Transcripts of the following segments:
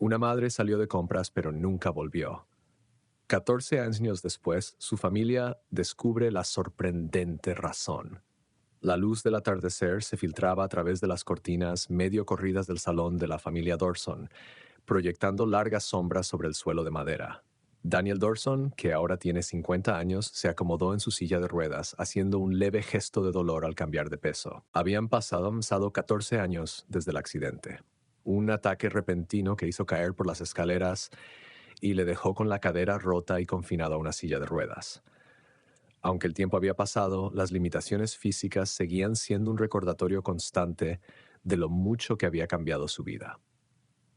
Una madre salió de compras pero nunca volvió. 14 años después, su familia descubre la sorprendente razón. La luz del atardecer se filtraba a través de las cortinas medio corridas del salón de la familia Dorson, proyectando largas sombras sobre el suelo de madera. Daniel Dorson, que ahora tiene 50 años, se acomodó en su silla de ruedas, haciendo un leve gesto de dolor al cambiar de peso. Habían pasado 14 años desde el accidente. Un ataque repentino que hizo caer por las escaleras y le dejó con la cadera rota y confinado a una silla de ruedas. Aunque el tiempo había pasado, las limitaciones físicas seguían siendo un recordatorio constante de lo mucho que había cambiado su vida.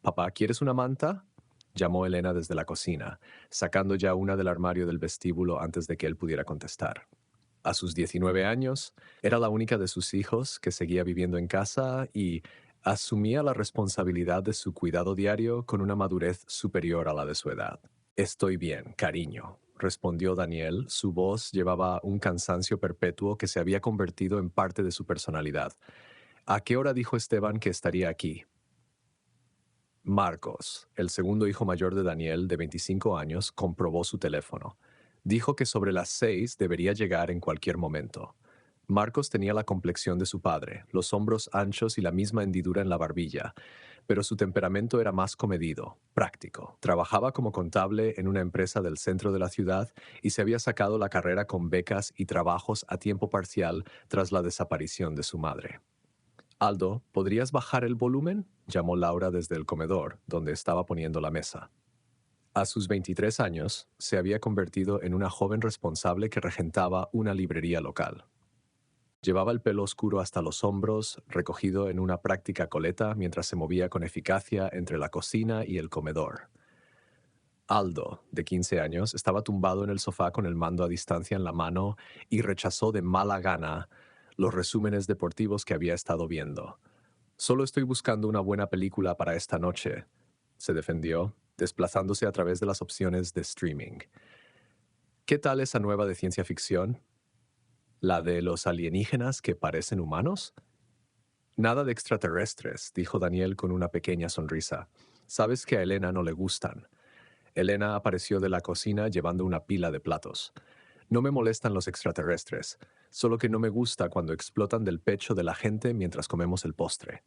«Papá, ¿quieres una manta?», llamó Elena desde la cocina, sacando ya una del armario del vestíbulo antes de que él pudiera contestar. A sus 19 años, era la única de sus hijos que seguía viviendo en casa y asumía la responsabilidad de su cuidado diario con una madurez superior a la de su edad. «Estoy bien, cariño», respondió Daniel. Su voz llevaba un cansancio perpetuo que se había convertido en parte de su personalidad. «¿A qué hora dijo Esteban que estaría aquí?». Marcos, el segundo hijo mayor de Daniel, de 25 años, comprobó su teléfono. Dijo que sobre las 6 debería llegar en cualquier momento. Marcos tenía la complexión de su padre, los hombros anchos y la misma hendidura en la barbilla, pero su temperamento era más comedido, práctico. Trabajaba como contable en una empresa del centro de la ciudad y se había sacado la carrera con becas y trabajos a tiempo parcial tras la desaparición de su madre. «Aldo, ¿podrías bajar el volumen?», llamó Laura desde el comedor, donde estaba poniendo la mesa. A sus 23 años, se había convertido en una joven responsable que regentaba una librería local. Llevaba el pelo oscuro hasta los hombros, recogido en una práctica coleta mientras se movía con eficacia entre la cocina y el comedor. Aldo, de 15 años, estaba tumbado en el sofá con el mando a distancia en la mano y rechazó de mala gana los resúmenes deportivos que había estado viendo. «Solo estoy buscando una buena película para esta noche», se defendió, desplazándose a través de las opciones de streaming. «¿Qué tal esa nueva de ciencia ficción? ¿La de los alienígenas que parecen humanos?». «Nada de extraterrestres», dijo Daniel con una pequeña sonrisa. «Sabes que a Elena no le gustan». Elena apareció de la cocina llevando una pila de platos. «No me molestan los extraterrestres, solo que no me gusta cuando explotan del pecho de la gente mientras comemos el postre».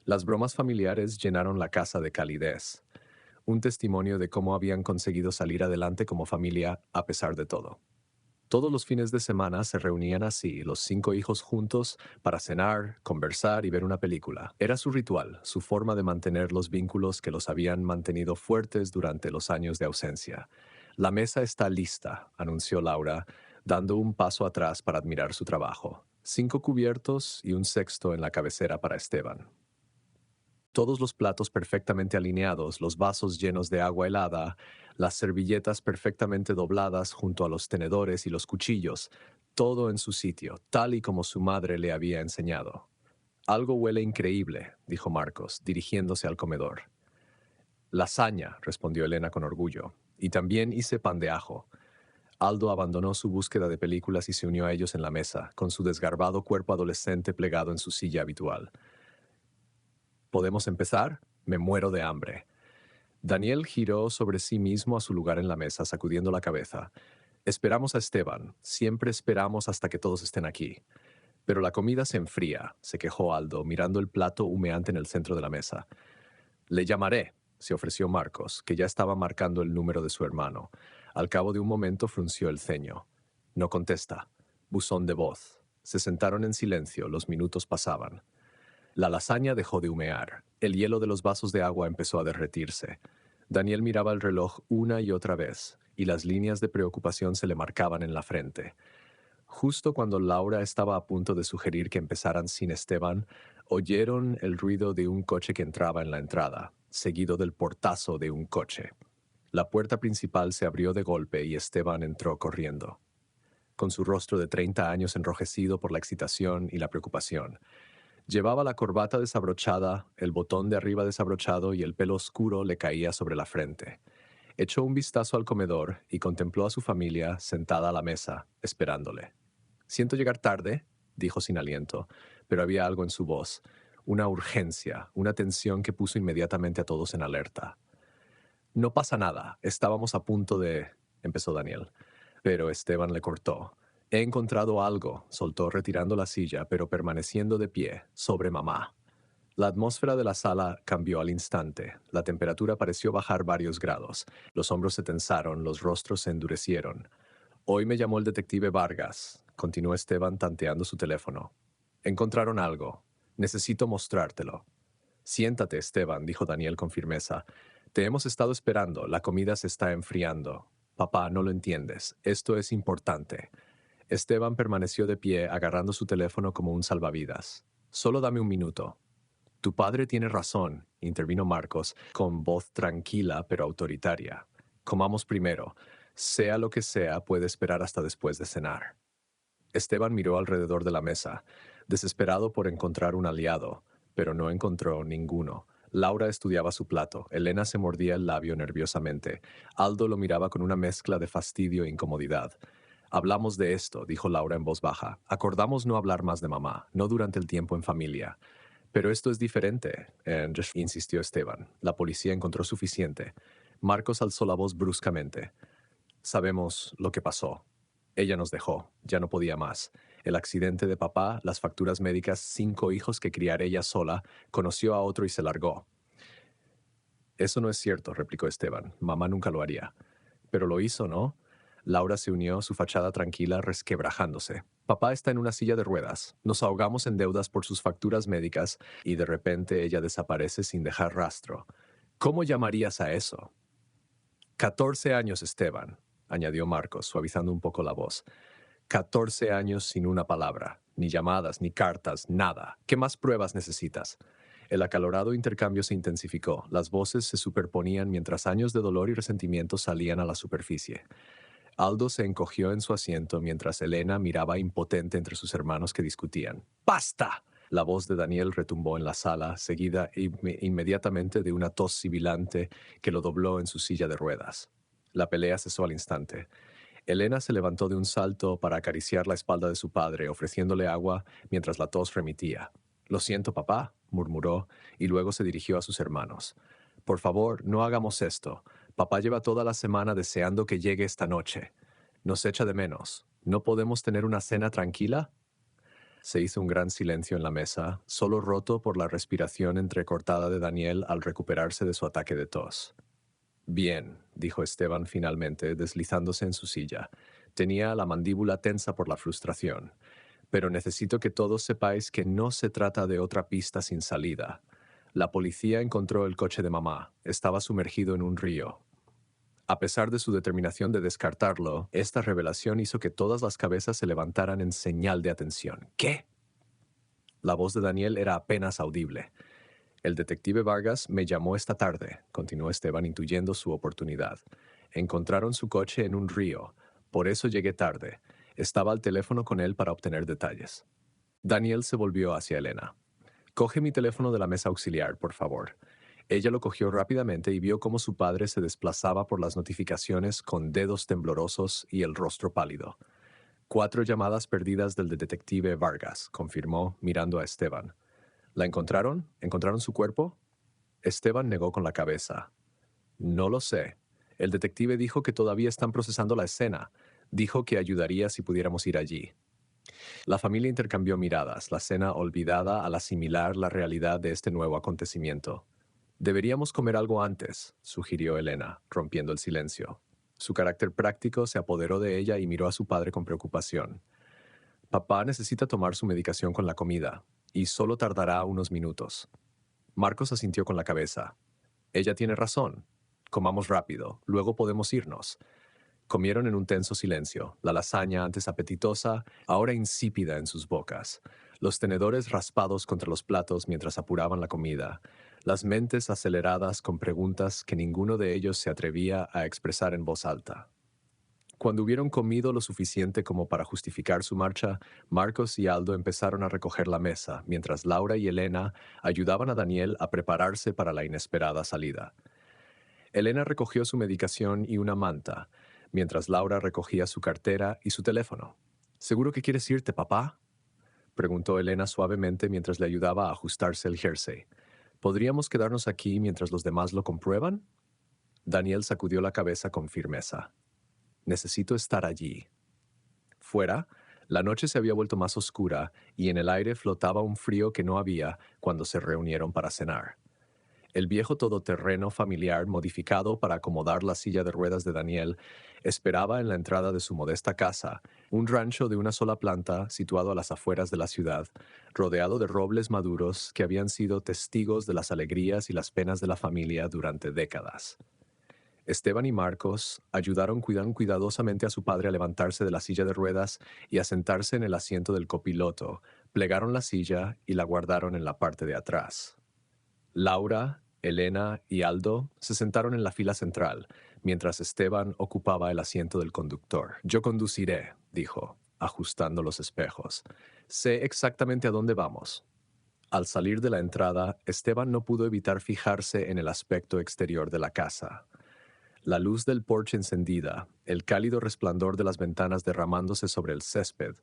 Las bromas familiares llenaron la casa de calidez, un testimonio de cómo habían conseguido salir adelante como familia a pesar de todo. Todos los fines de semana se reunían así, los 5 hijos juntos, para cenar, conversar y ver una película. Era su ritual, su forma de mantener los vínculos que los habían mantenido fuertes durante los años de ausencia. «La mesa está lista», anunció Laura, dando un paso atrás para admirar su trabajo. 5 cubiertos y un sexto en la cabecera para Esteban. Todos los platos perfectamente alineados, los vasos llenos de agua helada, las servilletas perfectamente dobladas junto a los tenedores y los cuchillos, todo en su sitio, tal y como su madre le había enseñado. «Algo huele increíble», dijo Marcos, dirigiéndose al comedor. «Lasaña», respondió Elena con orgullo, «y también hice pan de ajo». Aldo abandonó su búsqueda de películas y se unió a ellos en la mesa, con su desgarbado cuerpo adolescente plegado en su silla habitual. «¿Podemos empezar? Me muero de hambre». Daniel giró sobre sí mismo a su lugar en la mesa, sacudiendo la cabeza. «Esperamos a Esteban. Siempre esperamos hasta que todos estén aquí». «Pero la comida se enfría», se quejó Aldo, mirando el plato humeante en el centro de la mesa. «Le llamaré», se ofreció Marcos, que ya estaba marcando el número de su hermano. Al cabo de un momento frunció el ceño. «No contesta». Buzón de voz. Se sentaron en silencio, los minutos pasaban. La lasaña dejó de humear. El hielo de los vasos de agua empezó a derretirse. Daniel miraba el reloj una y otra vez, y las líneas de preocupación se le marcaban en la frente. Justo cuando Laura estaba a punto de sugerir que empezaran sin Esteban, oyeron el ruido de un coche que entraba en la entrada, seguido del portazo de un coche. La puerta principal se abrió de golpe y Esteban entró corriendo, con su rostro de 30 años enrojecido por la excitación y la preocupación. Llevaba la corbata desabrochada, el botón de arriba desabrochado y el pelo oscuro le caía sobre la frente. Echó un vistazo al comedor y contempló a su familia sentada a la mesa, esperándole. «Siento llegar tarde», dijo sin aliento, pero había algo en su voz, una urgencia, una tensión que puso inmediatamente a todos en alerta. No pasa nada, estábamos a punto de... empezó Daniel, pero Esteban le cortó. He encontrado algo, soltó retirando la silla, pero permaneciendo de pie, sobre mamá. La atmósfera de la sala cambió al instante. La temperatura pareció bajar varios grados. Los hombros se tensaron, los rostros se endurecieron. Hoy me llamó el detective Vargas, continuó Esteban tanteando su teléfono. Encontraron algo. Necesito mostrártelo. Siéntate, Esteban, dijo Daniel con firmeza. Te hemos estado esperando. La comida se está enfriando. Papá, no lo entiendes. Esto es importante. Esteban permaneció de pie, agarrando su teléfono como un salvavidas. Solo dame un minuto. Tu padre tiene razón, intervino Marcos, con voz tranquila pero autoritaria. Comamos primero. Sea lo que sea, puede esperar hasta después de cenar. Esteban miró alrededor de la mesa, desesperado por encontrar un aliado, pero no encontró ninguno. Laura estudiaba su plato, Elena se mordía el labio nerviosamente, Aldo lo miraba con una mezcla de fastidio e incomodidad. Hablamos de esto, dijo Laura en voz baja. Acordamos no hablar más de mamá, no durante el tiempo en familia. Pero esto es diferente, insistió Esteban. La policía encontró suficiente. Marcos alzó la voz bruscamente. Sabemos lo que pasó. Ella nos dejó, ya no podía más. El accidente de papá, las facturas médicas, 5 hijos que criar ella sola, conoció a otro y se largó. Eso no es cierto, replicó Esteban. Mamá nunca lo haría. Pero lo hizo, ¿no? Laura se unió, su fachada tranquila, resquebrajándose. Papá está en una silla de ruedas. Nos ahogamos en deudas por sus facturas médicas y de repente ella desaparece sin dejar rastro. ¿Cómo llamarías a eso? 14 años, Esteban, añadió Marcos, suavizando un poco la voz. 14 años sin una palabra, ni llamadas, ni cartas, nada. ¿Qué más pruebas necesitas? El acalorado intercambio se intensificó. Las voces se superponían mientras años de dolor y resentimiento salían a la superficie. Aldo se encogió en su asiento mientras Elena miraba impotente entre sus hermanos que discutían. ¡Basta! La voz de Daniel retumbó en la sala, seguida inmediatamente de una tos sibilante que lo dobló en su silla de ruedas. La pelea cesó al instante. Elena se levantó de un salto para acariciar la espalda de su padre, ofreciéndole agua mientras la tos remitía. «Lo siento, papá», murmuró, y luego se dirigió a sus hermanos. «Por favor, no hagamos esto. Papá lleva toda la semana deseando que llegue esta noche. Nos echa de menos. ¿No podemos tener una cena tranquila?» Se hizo un gran silencio en la mesa, solo roto por la respiración entrecortada de Daniel al recuperarse de su ataque de tos. «Bien», dijo Esteban finalmente, deslizándose en su silla. Tenía la mandíbula tensa por la frustración. «Pero necesito que todos sepáis que no se trata de otra pista sin salida. La policía encontró el coche de mamá. Estaba sumergido en un río. A pesar de su determinación de descartarlo, esta revelación hizo que todas las cabezas se levantaran en señal de atención. ¿Qué? La voz de Daniel era apenas audible. «El detective Vargas me llamó esta tarde», continuó Esteban intuyendo su oportunidad. «Encontraron su coche en un río. Por eso llegué tarde. Estaba al teléfono con él para obtener detalles». Daniel se volvió hacia Elena. «Coge mi teléfono de la mesa auxiliar, por favor». Ella lo cogió rápidamente y vio cómo su padre se desplazaba por las notificaciones con dedos temblorosos y el rostro pálido. 4 llamadas perdidas del detective Vargas, confirmó, mirando a Esteban. ¿La encontraron? ¿Encontraron su cuerpo? Esteban negó con la cabeza. No lo sé. El detective dijo que todavía están procesando la escena. Dijo que ayudaría si pudiéramos ir allí. La familia intercambió miradas, la cena olvidada al asimilar la realidad de este nuevo acontecimiento. Deberíamos comer algo antes, sugirió Elena, rompiendo el silencio. Su carácter práctico se apoderó de ella y miró a su padre con preocupación. Papá necesita tomar su medicación con la comida, y solo tardará unos minutos. Marcos asintió con la cabeza. Ella tiene razón. Comamos rápido, luego podemos irnos. Comieron en un tenso silencio, la lasaña antes apetitosa, ahora insípida en sus bocas, los tenedores raspados contra los platos mientras apuraban la comida, las mentes aceleradas con preguntas que ninguno de ellos se atrevía a expresar en voz alta. Cuando hubieron comido lo suficiente como para justificar su marcha, Marcos y Aldo empezaron a recoger la mesa, mientras Laura y Elena ayudaban a Daniel a prepararse para la inesperada salida. Elena recogió su medicación y una manta, mientras Laura recogía su cartera y su teléfono. «¿Seguro que quieres irte, papá?» preguntó Elena suavemente mientras le ayudaba a ajustarse el jersey. ¿Podríamos quedarnos aquí mientras los demás lo comprueban? Daniel sacudió la cabeza con firmeza. Necesito estar allí. Fuera, la noche se había vuelto más oscura y en el aire flotaba un frío que no había cuando se reunieron para cenar. El viejo todoterreno familiar modificado para acomodar la silla de ruedas de Daniel esperaba en la entrada de su modesta casa, un rancho de una sola planta situado a las afueras de la ciudad, rodeado de robles maduros que habían sido testigos de las alegrías y las penas de la familia durante décadas. Esteban y Marcos cuidaron cuidadosamente a su padre a levantarse de la silla de ruedas y a sentarse en el asiento del copiloto, plegaron la silla y la guardaron en la parte de atrás. Laura, Elena y Aldo se sentaron en la fila central, mientras Esteban ocupaba el asiento del conductor. Yo conduciré, dijo, ajustando los espejos. Sé exactamente a dónde vamos. Al salir de la entrada, Esteban no pudo evitar fijarse en el aspecto exterior de la casa. La luz del porche encendida, el cálido resplandor de las ventanas derramándose sobre el césped,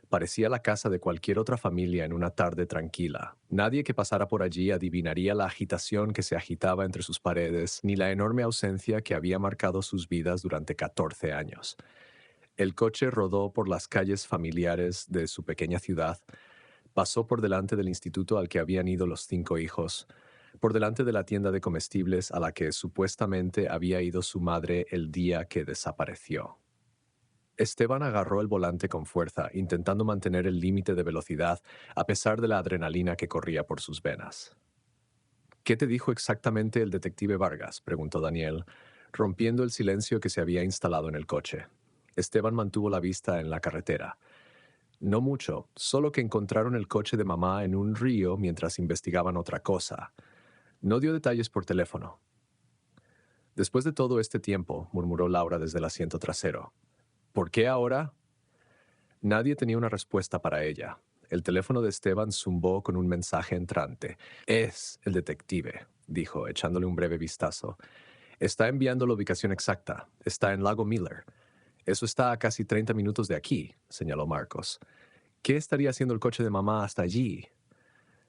parecía la casa de cualquier otra familia en una tarde tranquila. Nadie que pasara por allí adivinaría la agitación que se agitaba entre sus paredes, ni la enorme ausencia que había marcado sus vidas durante 14 años. El coche rodó por las calles familiares de su pequeña ciudad, pasó por delante del instituto al que habían ido los 5 hijos, por delante de la tienda de comestibles a la que supuestamente había ido su madre el día que desapareció. Esteban agarró el volante con fuerza, intentando mantener el límite de velocidad a pesar de la adrenalina que corría por sus venas. ¿Qué te dijo exactamente el detective Vargas?, preguntó Daniel, rompiendo el silencio que se había instalado en el coche. Esteban mantuvo la vista en la carretera. No mucho, solo que encontraron el coche de mamá en un río mientras investigaban otra cosa. No dio detalles por teléfono. Después de todo este tiempo, murmuró Laura desde el asiento trasero. ¿Por qué ahora? Nadie tenía una respuesta para ella. El teléfono de Esteban zumbó con un mensaje entrante. Es el detective, dijo, echándole un breve vistazo. Está enviando la ubicación exacta. Está en Lago Miller. Eso está a casi 30 minutos de aquí, señaló Marcos. ¿Qué estaría haciendo el coche de mamá hasta allí?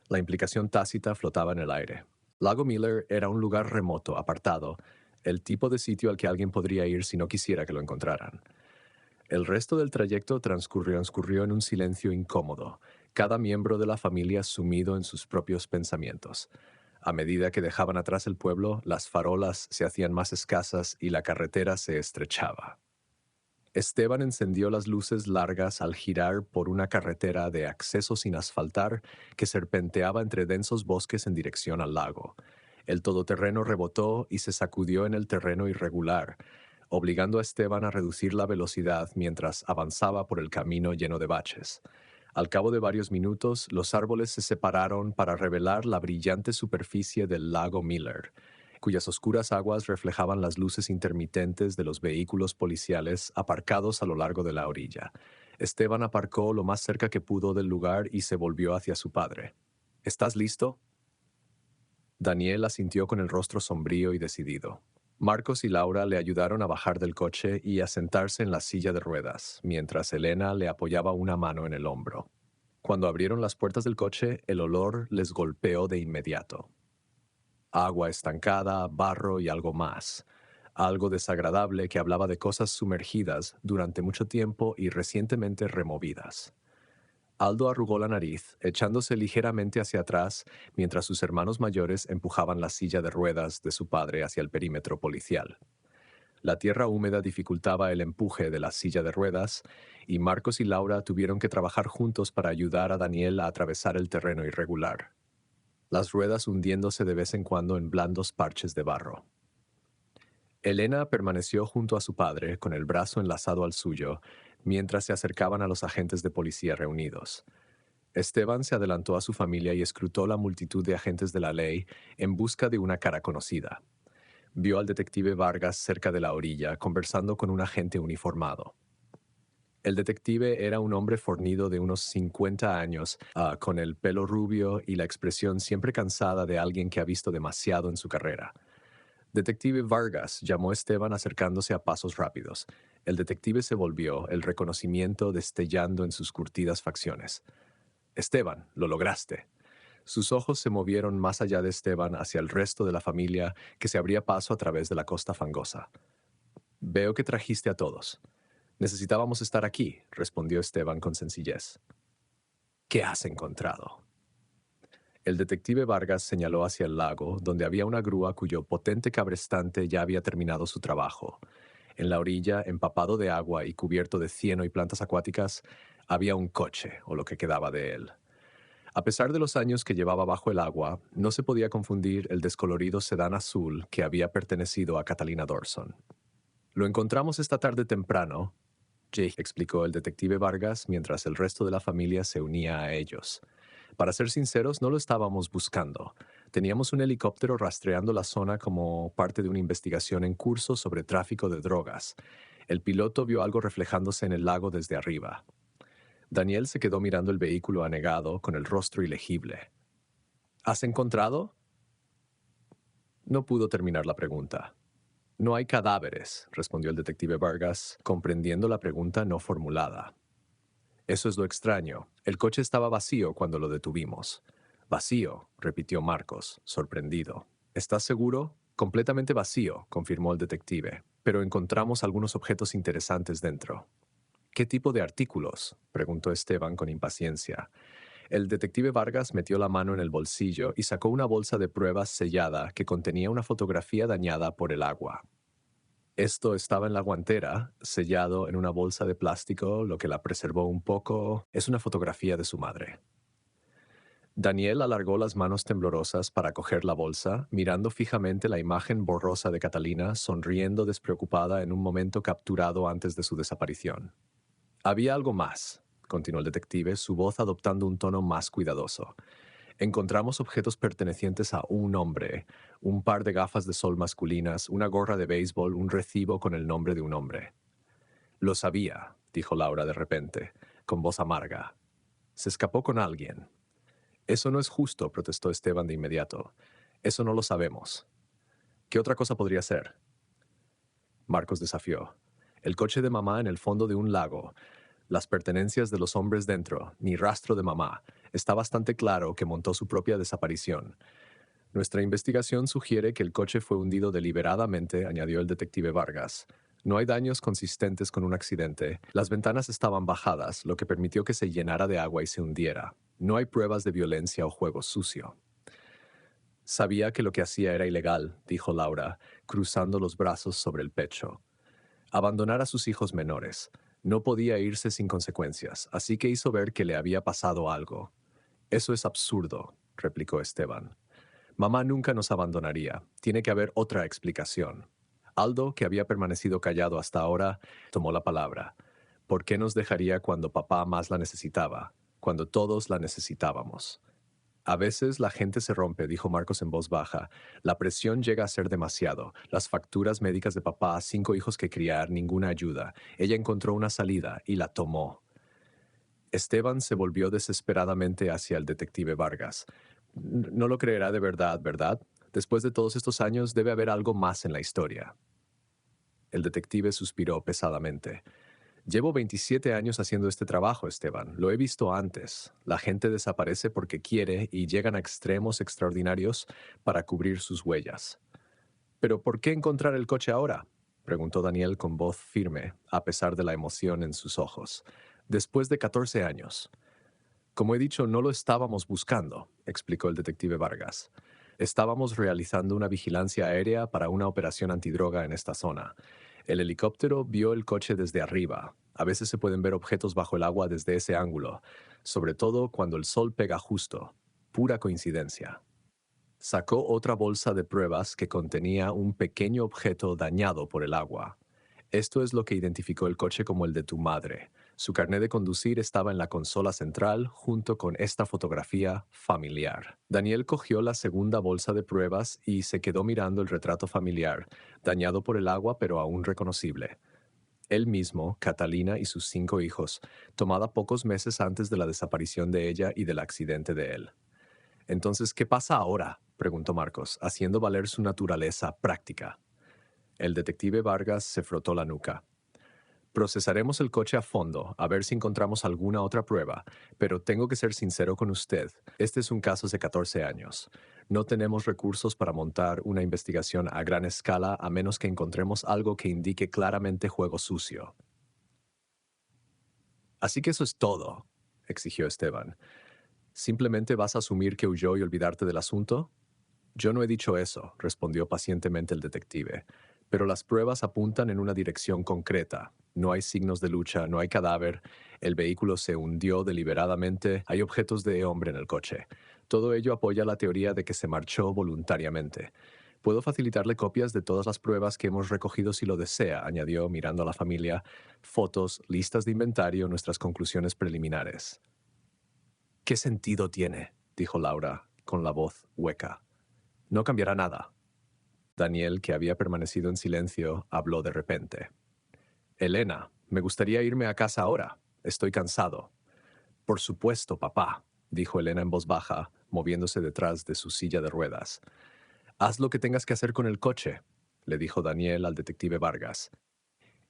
La implicación tácita flotaba en el aire. Lago Miller era un lugar remoto, apartado, el tipo de sitio al que alguien podría ir si no quisiera que lo encontraran. El resto del trayecto transcurrió en un silencio incómodo, cada miembro de la familia sumido en sus propios pensamientos. A medida que dejaban atrás el pueblo, las farolas se hacían más escasas y la carretera se estrechaba. Esteban encendió las luces largas al girar por una carretera de acceso sin asfaltar que serpenteaba entre densos bosques en dirección al lago. El todoterreno rebotó y se sacudió en el terreno irregular, obligando a Esteban a reducir la velocidad mientras avanzaba por el camino lleno de baches. Al cabo de varios minutos, los árboles se separaron para revelar la brillante superficie del lago Miller, cuyas oscuras aguas reflejaban las luces intermitentes de los vehículos policiales aparcados a lo largo de la orilla. Esteban aparcó lo más cerca que pudo del lugar y se volvió hacia su padre. ¿Estás listo? Daniel asintió con el rostro sombrío y decidido. Marcos y Laura le ayudaron a bajar del coche y a sentarse en la silla de ruedas, mientras Elena le apoyaba una mano en el hombro. Cuando abrieron las puertas del coche, el olor les golpeó de inmediato. Agua estancada, barro y algo más. Algo desagradable que hablaba de cosas sumergidas durante mucho tiempo y recientemente removidas. Aldo arrugó la nariz, echándose ligeramente hacia atrás, mientras sus hermanos mayores empujaban la silla de ruedas de su padre hacia el perímetro policial. La tierra húmeda dificultaba el empuje de la silla de ruedas, y Marcos y Laura tuvieron que trabajar juntos para ayudar a Daniel a atravesar el terreno irregular, las ruedas hundiéndose de vez en cuando en blandos parches de barro. Elena permaneció junto a su padre, con el brazo enlazado al suyo, mientras se acercaban a los agentes de policía reunidos. Esteban se adelantó a su familia y escrutó la multitud de agentes de la ley en busca de una cara conocida. Vio al detective Vargas cerca de la orilla, conversando con un agente uniformado. El detective era un hombre fornido de unos 50 años, con el pelo rubio y la expresión siempre cansada de alguien que ha visto demasiado en su carrera. Detective Vargas, llamó Esteban acercándose a pasos rápidos. El detective se volvió, el reconocimiento destellando en sus curtidas facciones. Esteban, lo lograste. Sus ojos se movieron más allá de Esteban hacia el resto de la familia que se abría paso a través de la costa fangosa. Veo que trajiste a todos. Necesitábamos estar aquí, respondió Esteban con sencillez. ¿Qué has encontrado? El detective Vargas señaló hacia el lago, donde había una grúa cuyo potente cabrestante ya había terminado su trabajo. En la orilla, empapado de agua y cubierto de cieno y plantas acuáticas, había un coche, o lo que quedaba de él. A pesar de los años que llevaba bajo el agua, no se podía confundir el descolorido sedán azul que había pertenecido a Catalina Dorson. Lo encontramos esta tarde temprano, Jake explicó el detective Vargas mientras el resto de la familia se unía a ellos. Para ser sinceros, no lo estábamos buscando. Teníamos un helicóptero rastreando la zona como parte de una investigación en curso sobre tráfico de drogas. El piloto vio algo reflejándose en el lago desde arriba. Daniel se quedó mirando el vehículo anegado, con el rostro ilegible. ¿Has encontrado? No pudo terminar la pregunta. No hay cadáveres, respondió el detective Vargas, comprendiendo la pregunta no formulada. Eso es lo extraño. El coche estaba vacío cuando lo detuvimos. Vacío, repitió Marcos, sorprendido. ¿Estás seguro? Completamente vacío, confirmó el detective, pero encontramos algunos objetos interesantes dentro. ¿Qué tipo de artículos? Preguntó Esteban con impaciencia. El detective Vargas metió la mano en el bolsillo y sacó una bolsa de pruebas sellada que contenía una fotografía dañada por el agua. Esto estaba en la guantera, sellado en una bolsa de plástico, lo que la preservó un poco. Es una fotografía de su madre. Daniel alargó las manos temblorosas para coger la bolsa, mirando fijamente la imagen borrosa de Catalina, sonriendo despreocupada en un momento capturado antes de su desaparición. Había algo más, continuó el detective, su voz adoptando un tono más cuidadoso. Encontramos objetos pertenecientes a un hombre, un par de gafas de sol masculinas, una gorra de béisbol, un recibo con el nombre de un hombre. Lo sabía, dijo Laura de repente, con voz amarga. Se escapó con alguien. Eso no es justo, protestó Esteban de inmediato. Eso no lo sabemos. ¿Qué otra cosa podría ser? Marcos desafió. El coche de mamá en el fondo de un lago, las pertenencias de los hombres dentro, ni rastro de mamá. Está bastante claro que montó su propia desaparición. Nuestra investigación sugiere que el coche fue hundido deliberadamente, añadió el detective Vargas. No hay daños consistentes con un accidente. Las ventanas estaban bajadas, lo que permitió que se llenara de agua y se hundiera. No hay pruebas de violencia o juego sucio. Sabía que lo que hacía era ilegal, dijo Laura, cruzando los brazos sobre el pecho. Abandonar a sus hijos menores. No podía irse sin consecuencias, así que hizo ver que le había pasado algo. Eso es absurdo, replicó Esteban. Mamá nunca nos abandonaría. Tiene que haber otra explicación. Aldo, que había permanecido callado hasta ahora, tomó la palabra. ¿Por qué nos dejaría cuando papá más la necesitaba? Cuando todos la necesitábamos. A veces la gente se rompe, dijo Marcos en voz baja. La presión llega a ser demasiado. Las facturas médicas de papá, 5 hijos que criar, ninguna ayuda. Ella encontró una salida y la tomó. Esteban se volvió desesperadamente hacia el detective Vargas. No lo creerá de verdad, ¿verdad? Después de todos estos años debe haber algo más en la historia. El detective suspiró pesadamente. Llevo 27 años haciendo este trabajo, Esteban. Lo he visto antes. La gente desaparece porque quiere y llegan a extremos extraordinarios para cubrir sus huellas. ¿Pero por qué encontrar el coche ahora? Preguntó Daniel con voz firme, a pesar de la emoción en sus ojos. Después de 14 años. Como he dicho, no lo estábamos buscando, explicó el detective Vargas. Estábamos realizando una vigilancia aérea para una operación antidroga en esta zona. El helicóptero vio el coche desde arriba. A veces se pueden ver objetos bajo el agua desde ese ángulo, sobre todo cuando el sol pega justo. Pura coincidencia. Sacó otra bolsa de pruebas que contenía un pequeño objeto dañado por el agua. Esto es lo que identificó el coche como el de tu madre. Su carnet de conducir estaba en la consola central junto con esta fotografía familiar. Daniel cogió la segunda bolsa de pruebas y se quedó mirando el retrato familiar, dañado por el agua pero aún reconocible. Él mismo, Catalina y sus 5 hijos, tomada pocos meses antes de la desaparición de ella y del accidente de él. Entonces, ¿qué pasa ahora? Preguntó Marcos, haciendo valer su naturaleza práctica. El detective Vargas se frotó la nuca. Procesaremos el coche a fondo, a ver si encontramos alguna otra prueba, pero tengo que ser sincero con usted. Este es un caso de 14 años. No tenemos recursos para montar una investigación a gran escala a menos que encontremos algo que indique claramente juego sucio. Así que eso es todo, exigió Esteban. ¿Simplemente vas a asumir que huyó y olvidarte del asunto? Yo no he dicho eso, respondió pacientemente el detective, pero las pruebas apuntan en una dirección concreta. No hay signos de lucha, no hay cadáver, el vehículo se hundió deliberadamente, hay objetos de hombre en el coche. Todo ello apoya la teoría de que se marchó voluntariamente. Puedo facilitarle copias de todas las pruebas que hemos recogido si lo desea, añadió mirando a la familia, fotos, listas de inventario, nuestras conclusiones preliminares. ¿Qué sentido tiene?, dijo Laura, con la voz hueca. No cambiará nada. Daniel, que había permanecido en silencio, habló de repente. Elena, me gustaría irme a casa ahora. Estoy cansado. Por supuesto, papá, dijo Elena en voz baja, moviéndose detrás de su silla de ruedas. Haz lo que tengas que hacer con el coche, le dijo Daniel al detective Vargas.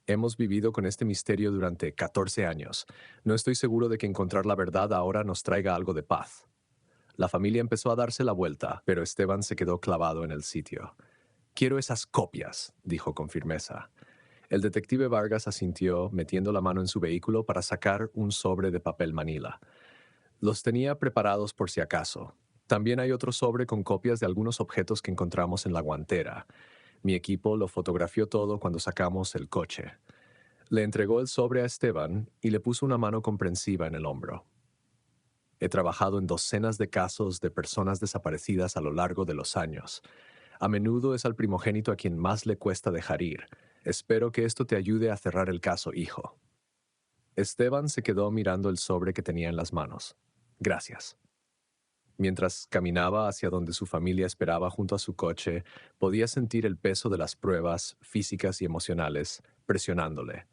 Hemos vivido con este misterio durante 14 años. No estoy seguro de que encontrar la verdad ahora nos traiga algo de paz. La familia empezó a darse la vuelta, pero Esteban se quedó clavado en el sitio. Quiero esas copias, dijo con firmeza. El detective Vargas asintió, metiendo la mano en su vehículo para sacar un sobre de papel manila. Los tenía preparados por si acaso. También hay otro sobre con copias de algunos objetos que encontramos en la guantera. Mi equipo lo fotografió todo cuando sacamos el coche. Le entregó el sobre a Esteban y le puso una mano comprensiva en el hombro. He trabajado en docenas de casos de personas desaparecidas a lo largo de los años. A menudo es al primogénito a quien más le cuesta dejar ir. Espero que esto te ayude a cerrar el caso, hijo. Esteban se quedó mirando el sobre que tenía en las manos. Gracias. Mientras caminaba hacia donde su familia esperaba junto a su coche, podía sentir el peso de las pruebas físicas y emocionales presionándole.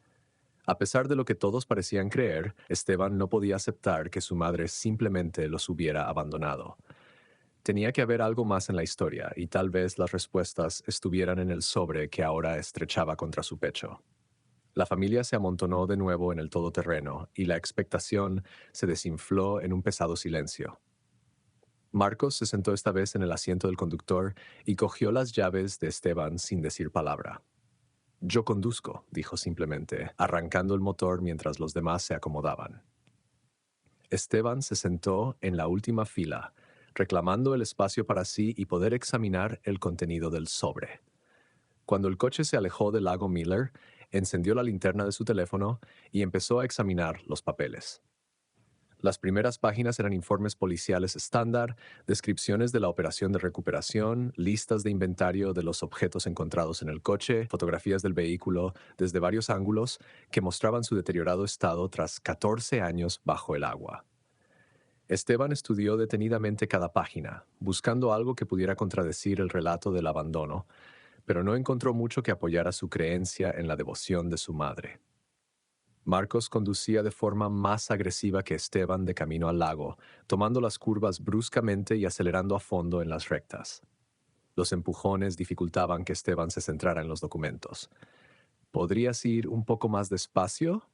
A pesar de lo que todos parecían creer, Esteban no podía aceptar que su madre simplemente los hubiera abandonado. Tenía que haber algo más en la historia, y tal vez las respuestas estuvieran en el sobre que ahora estrechaba contra su pecho. La familia se amontonó de nuevo en el todoterreno, y la expectación se desinfló en un pesado silencio. Marcos se sentó esta vez en el asiento del conductor y cogió las llaves de Esteban sin decir palabra. Yo conduzco, dijo simplemente, arrancando el motor mientras los demás se acomodaban. Esteban se sentó en la última fila, reclamando el espacio para sí y poder examinar el contenido del sobre. Cuando el coche se alejó del lago Miller, encendió la linterna de su teléfono y empezó a examinar los papeles. Las primeras páginas eran informes policiales estándar, descripciones de la operación de recuperación, listas de inventario de los objetos encontrados en el coche, fotografías del vehículo desde varios ángulos que mostraban su deteriorado estado tras 14 años bajo el agua. Esteban estudió detenidamente cada página, buscando algo que pudiera contradecir el relato del abandono, pero no encontró mucho que apoyara su creencia en la devoción de su madre. Marcos conducía de forma más agresiva que Esteban de camino al lago, tomando las curvas bruscamente y acelerando a fondo en las rectas. Los empujones dificultaban que Esteban se centrara en los documentos. ¿Podrías ir un poco más despacio?,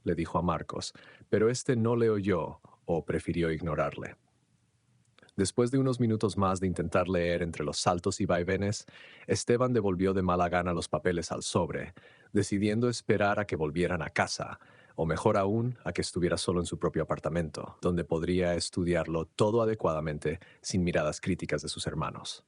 le dijo a Marcos, pero este no le oyó o prefirió ignorarle. Después de unos minutos más de intentar leer entre los saltos y vaivenes, Esteban devolvió de mala gana los papeles al sobre, decidiendo esperar a que volvieran a casa, o mejor aún, a que estuviera solo en su propio apartamento, donde podría estudiarlo todo adecuadamente sin miradas críticas de sus hermanos.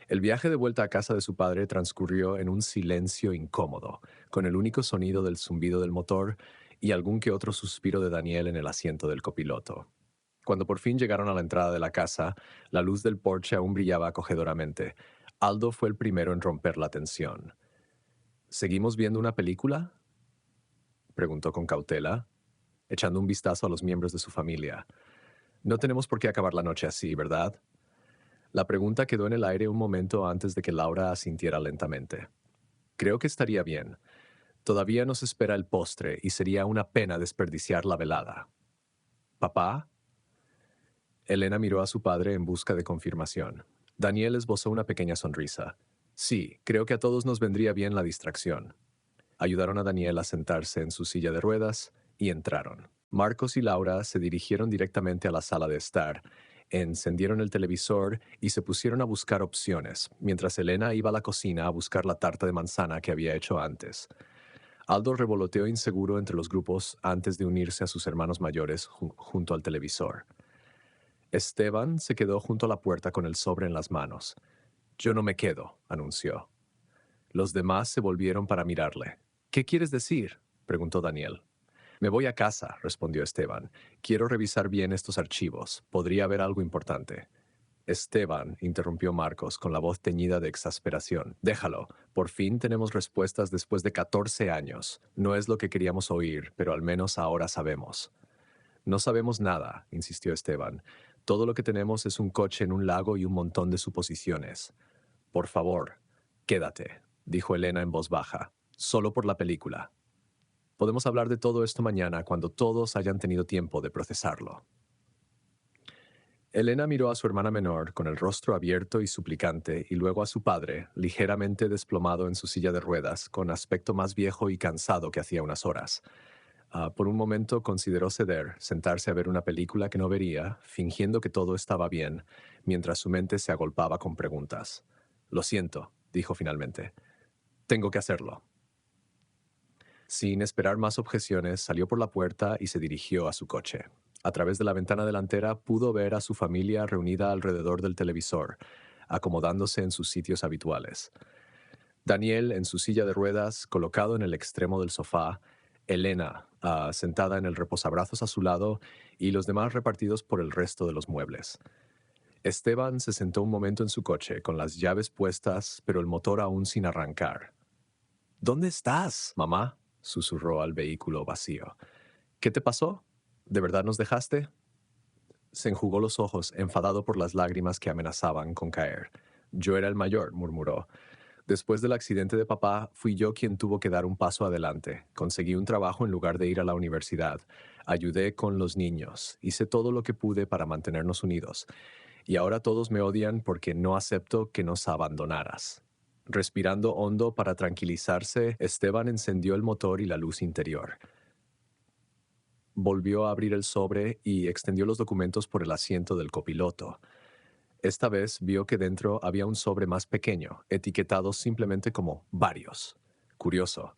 El viaje de vuelta a casa de su padre transcurrió en un silencio incómodo, con el único sonido del zumbido del motor y algún que otro suspiro de Daniel en el asiento del copiloto. Cuando por fin llegaron a la entrada de la casa, la luz del porche aún brillaba acogedoramente. Aldo fue el primero en romper la tensión. ¿Seguimos viendo una película?, preguntó con cautela, echando un vistazo a los miembros de su familia. No tenemos por qué acabar la noche así, ¿verdad? La pregunta quedó en el aire un momento antes de que Laura asintiera lentamente. Creo que estaría bien. Todavía nos espera el postre y sería una pena desperdiciar la velada. ¿Papá? Elena miró a su padre en busca de confirmación. Daniel esbozó una pequeña sonrisa. Sí, creo que a todos nos vendría bien la distracción. Ayudaron a Daniel a sentarse en su silla de ruedas y entraron. Marcos y Laura se dirigieron directamente a la sala de estar, encendieron el televisor y se pusieron a buscar opciones, mientras Elena iba a la cocina a buscar la tarta de manzana que había hecho antes. Aldo revoloteó inseguro entre los grupos antes de unirse a sus hermanos mayores junto al televisor. Esteban se quedó junto a la puerta con el sobre en las manos. «Yo no me quedo», anunció. Los demás se volvieron para mirarle. «¿Qué quieres decir?», preguntó Daniel. «Me voy a casa», respondió Esteban. «Quiero revisar bien estos archivos. Podría haber algo importante». «Esteban», interrumpió Marcos con la voz teñida de exasperación. «Déjalo. Por fin tenemos respuestas después de 14 años. No es lo que queríamos oír, pero al menos ahora sabemos». «No sabemos nada», insistió Esteban. «Todo lo que tenemos es un coche en un lago y un montón de suposiciones». «Por favor, quédate», dijo Elena en voz baja. «Solo por la película. Podemos hablar de todo esto mañana cuando todos hayan tenido tiempo de procesarlo». Elena miró a su hermana menor con el rostro abierto y suplicante y luego a su padre, ligeramente desplomado en su silla de ruedas, con aspecto más viejo y cansado que hacía unas horas. Por un momento consideró ceder, sentarse a ver una película que no vería, fingiendo que todo estaba bien, mientras su mente se agolpaba con preguntas. «Lo siento», dijo finalmente. «Tengo que hacerlo». Sin esperar más objeciones, salió por la puerta y se dirigió a su coche. A través de la ventana delantera pudo ver a su familia reunida alrededor del televisor, acomodándose en sus sitios habituales. Daniel en su silla de ruedas, colocado en el extremo del sofá, Elena, sentada en el reposabrazos a su lado, y los demás repartidos por el resto de los muebles. Esteban se sentó un momento en su coche, con las llaves puestas, pero el motor aún sin arrancar. «¿Dónde estás, mamá?», susurró al vehículo vacío. «¿Qué te pasó? ¿De verdad nos dejaste?». Se enjugó los ojos, enfadado por las lágrimas que amenazaban con caer. «Yo era el mayor», murmuró. «Después del accidente de papá, fui yo quien tuvo que dar un paso adelante. Conseguí un trabajo en lugar de ir a la universidad. Ayudé con los niños. Hice todo lo que pude para mantenernos unidos. Y ahora todos me odian porque no acepto que nos abandonaras». Respirando hondo para tranquilizarse, Esteban encendió el motor y la luz interior. Volvió a abrir el sobre y extendió los documentos por el asiento del copiloto. Esta vez vio que dentro había un sobre más pequeño, etiquetado simplemente como «varios». Curioso.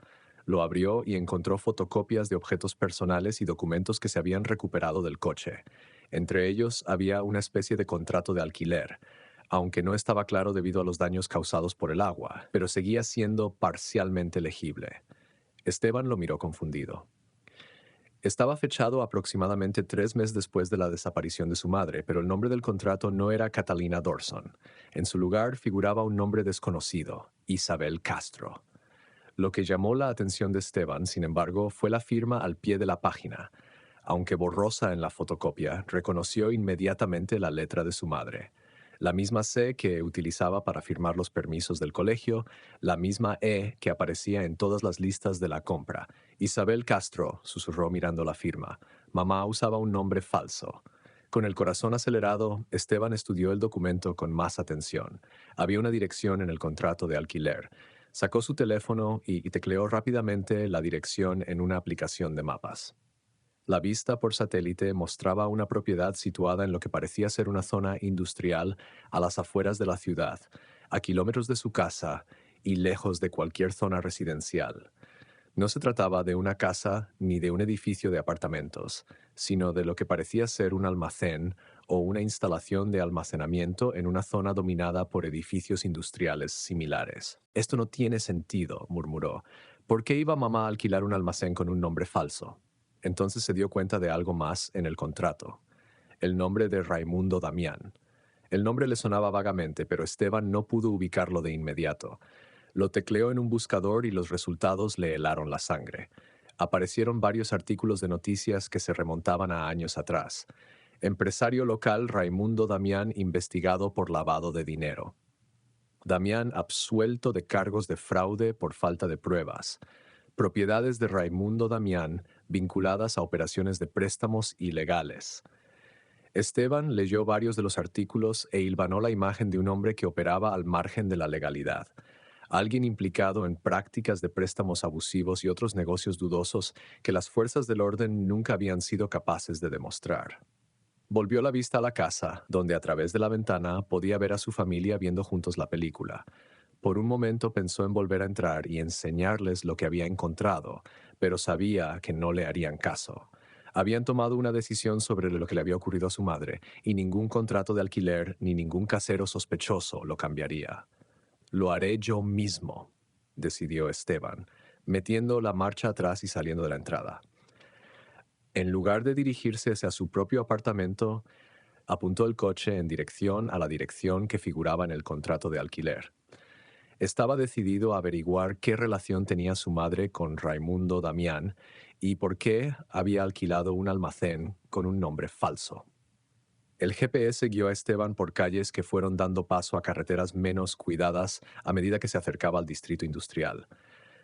Lo abrió y encontró fotocopias de objetos personales y documentos que se habían recuperado del coche. Entre ellos había una especie de contrato de alquiler, aunque no estaba claro debido a los daños causados por el agua, pero seguía siendo parcialmente legible. Esteban lo miró confundido. Estaba fechado aproximadamente 3 meses después de la desaparición de su madre, pero el nombre del contrato no era Catalina Dorson. En su lugar figuraba un nombre desconocido, Isabel Castro. Lo que llamó la atención de Esteban, sin embargo, fue la firma al pie de la página. Aunque borrosa en la fotocopia, reconoció inmediatamente la letra de su madre. La misma C que utilizaba para firmar los permisos del colegio, la misma E que aparecía en todas las listas de la compra. «Isabel Castro», susurró mirando la firma. Mamá usaba un nombre falso. Con el corazón acelerado, Esteban estudió el documento con más atención. Había una dirección en el contrato de alquiler. Sacó su teléfono y tecleó rápidamente la dirección en una aplicación de mapas. La vista por satélite mostraba una propiedad situada en lo que parecía ser una zona industrial a las afueras de la ciudad, a kilómetros de su casa y lejos de cualquier zona residencial. No se trataba de una casa ni de un edificio de apartamentos, sino de lo que parecía ser un almacén o una instalación de almacenamiento en una zona dominada por edificios industriales similares. «Esto no tiene sentido», murmuró. «¿Por qué iba mamá a alquilar un almacén con un nombre falso?». Entonces se dio cuenta de algo más en el contrato. El nombre de Raimundo Damián. El nombre le sonaba vagamente, pero Esteban no pudo ubicarlo de inmediato. Lo tecleó en un buscador y los resultados le helaron la sangre. Aparecieron varios artículos de noticias que se remontaban a años atrás. Empresario local Raimundo Damián investigado por lavado de dinero. Damián absuelto de cargos de fraude por falta de pruebas. Propiedades de Raimundo Damián vinculadas a operaciones de préstamos ilegales. Esteban leyó varios de los artículos e hilvanó la imagen de un hombre que operaba al margen de la legalidad. Alguien implicado en prácticas de préstamos abusivos y otros negocios dudosos que las fuerzas del orden nunca habían sido capaces de demostrar. Volvió la vista a la casa, donde a través de la ventana podía ver a su familia viendo juntos la película. Por un momento pensó en volver a entrar y enseñarles lo que había encontrado, pero sabía que no le harían caso. Habían tomado una decisión sobre lo que le había ocurrido a su madre, y ningún contrato de alquiler ni ningún casero sospechoso lo cambiaría. Lo haré yo mismo, decidió Esteban, metiendo la marcha atrás y saliendo de la entrada. En lugar de dirigirse hacia su propio apartamento, apuntó el coche en dirección a la dirección que figuraba en el contrato de alquiler. Estaba decidido a averiguar qué relación tenía su madre con Raimundo Damián y por qué había alquilado un almacén con un nombre falso. El GPS guió a Esteban por calles que fueron dando paso a carreteras menos cuidadas a medida que se acercaba al distrito industrial.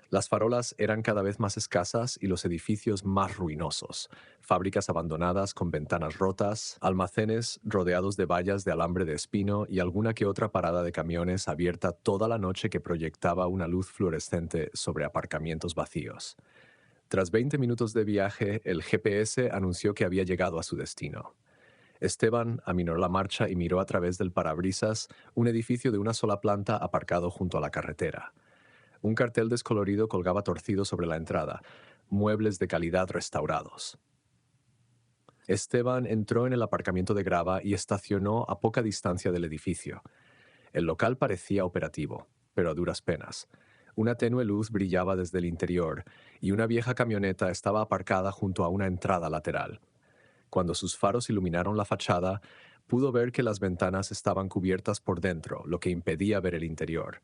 Las farolas eran cada vez más escasas y los edificios más ruinosos. Fábricas abandonadas con ventanas rotas, almacenes rodeados de vallas de alambre de espino y alguna que otra parada de camiones abierta toda la noche que proyectaba una luz fluorescente sobre aparcamientos vacíos. Tras 20 minutos de viaje, el GPS anunció que había llegado a su destino. Esteban aminoró la marcha y miró a través del parabrisas un edificio de una sola planta aparcado junto a la carretera. Un cartel descolorido colgaba torcido sobre la entrada, muebles de calidad restaurados. Esteban entró en el aparcamiento de grava y estacionó a poca distancia del edificio. El local parecía operativo, pero a duras penas. Una tenue luz brillaba desde el interior y una vieja camioneta estaba aparcada junto a una entrada lateral. Cuando sus faros iluminaron la fachada, pudo ver que las ventanas estaban cubiertas por dentro, lo que impedía ver el interior.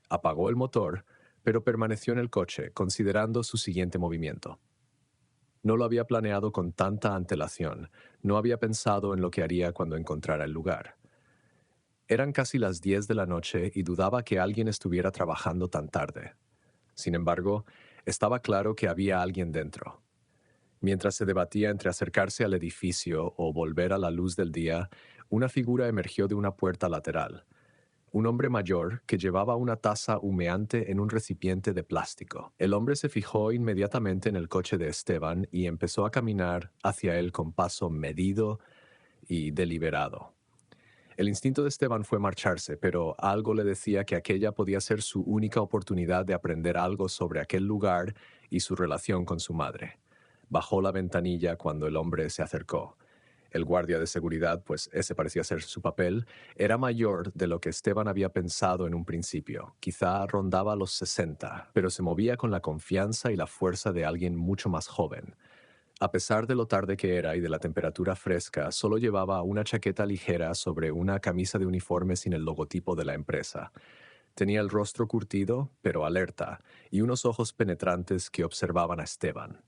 Apagó el motor, pero permaneció en el coche, considerando su siguiente movimiento. No lo había planeado con tanta antelación, no había pensado en lo que haría cuando encontrara el lugar. Eran casi las 10 de la noche y dudaba que alguien estuviera trabajando tan tarde. Sin embargo, estaba claro que había alguien dentro. Mientras se debatía entre acercarse al edificio o volver a la luz del día, una figura emergió de una puerta lateral. Un hombre mayor que llevaba una taza humeante en un recipiente de plástico. El hombre se fijó inmediatamente en el coche de Esteban y empezó a caminar hacia él con paso medido y deliberado. El instinto de Esteban fue marcharse, pero algo le decía que aquella podía ser su única oportunidad de aprender algo sobre aquel lugar y su relación con su madre. Bajó la ventanilla cuando el hombre se acercó. El guardia de seguridad, pues ese parecía ser su papel, era mayor de lo que Esteban había pensado en un principio. Quizá rondaba los 60, pero se movía con la confianza y la fuerza de alguien mucho más joven. A pesar de lo tarde que era y de la temperatura fresca, solo llevaba una chaqueta ligera sobre una camisa de uniforme sin el logotipo de la empresa. Tenía el rostro curtido, pero alerta, y unos ojos penetrantes que observaban a Esteban.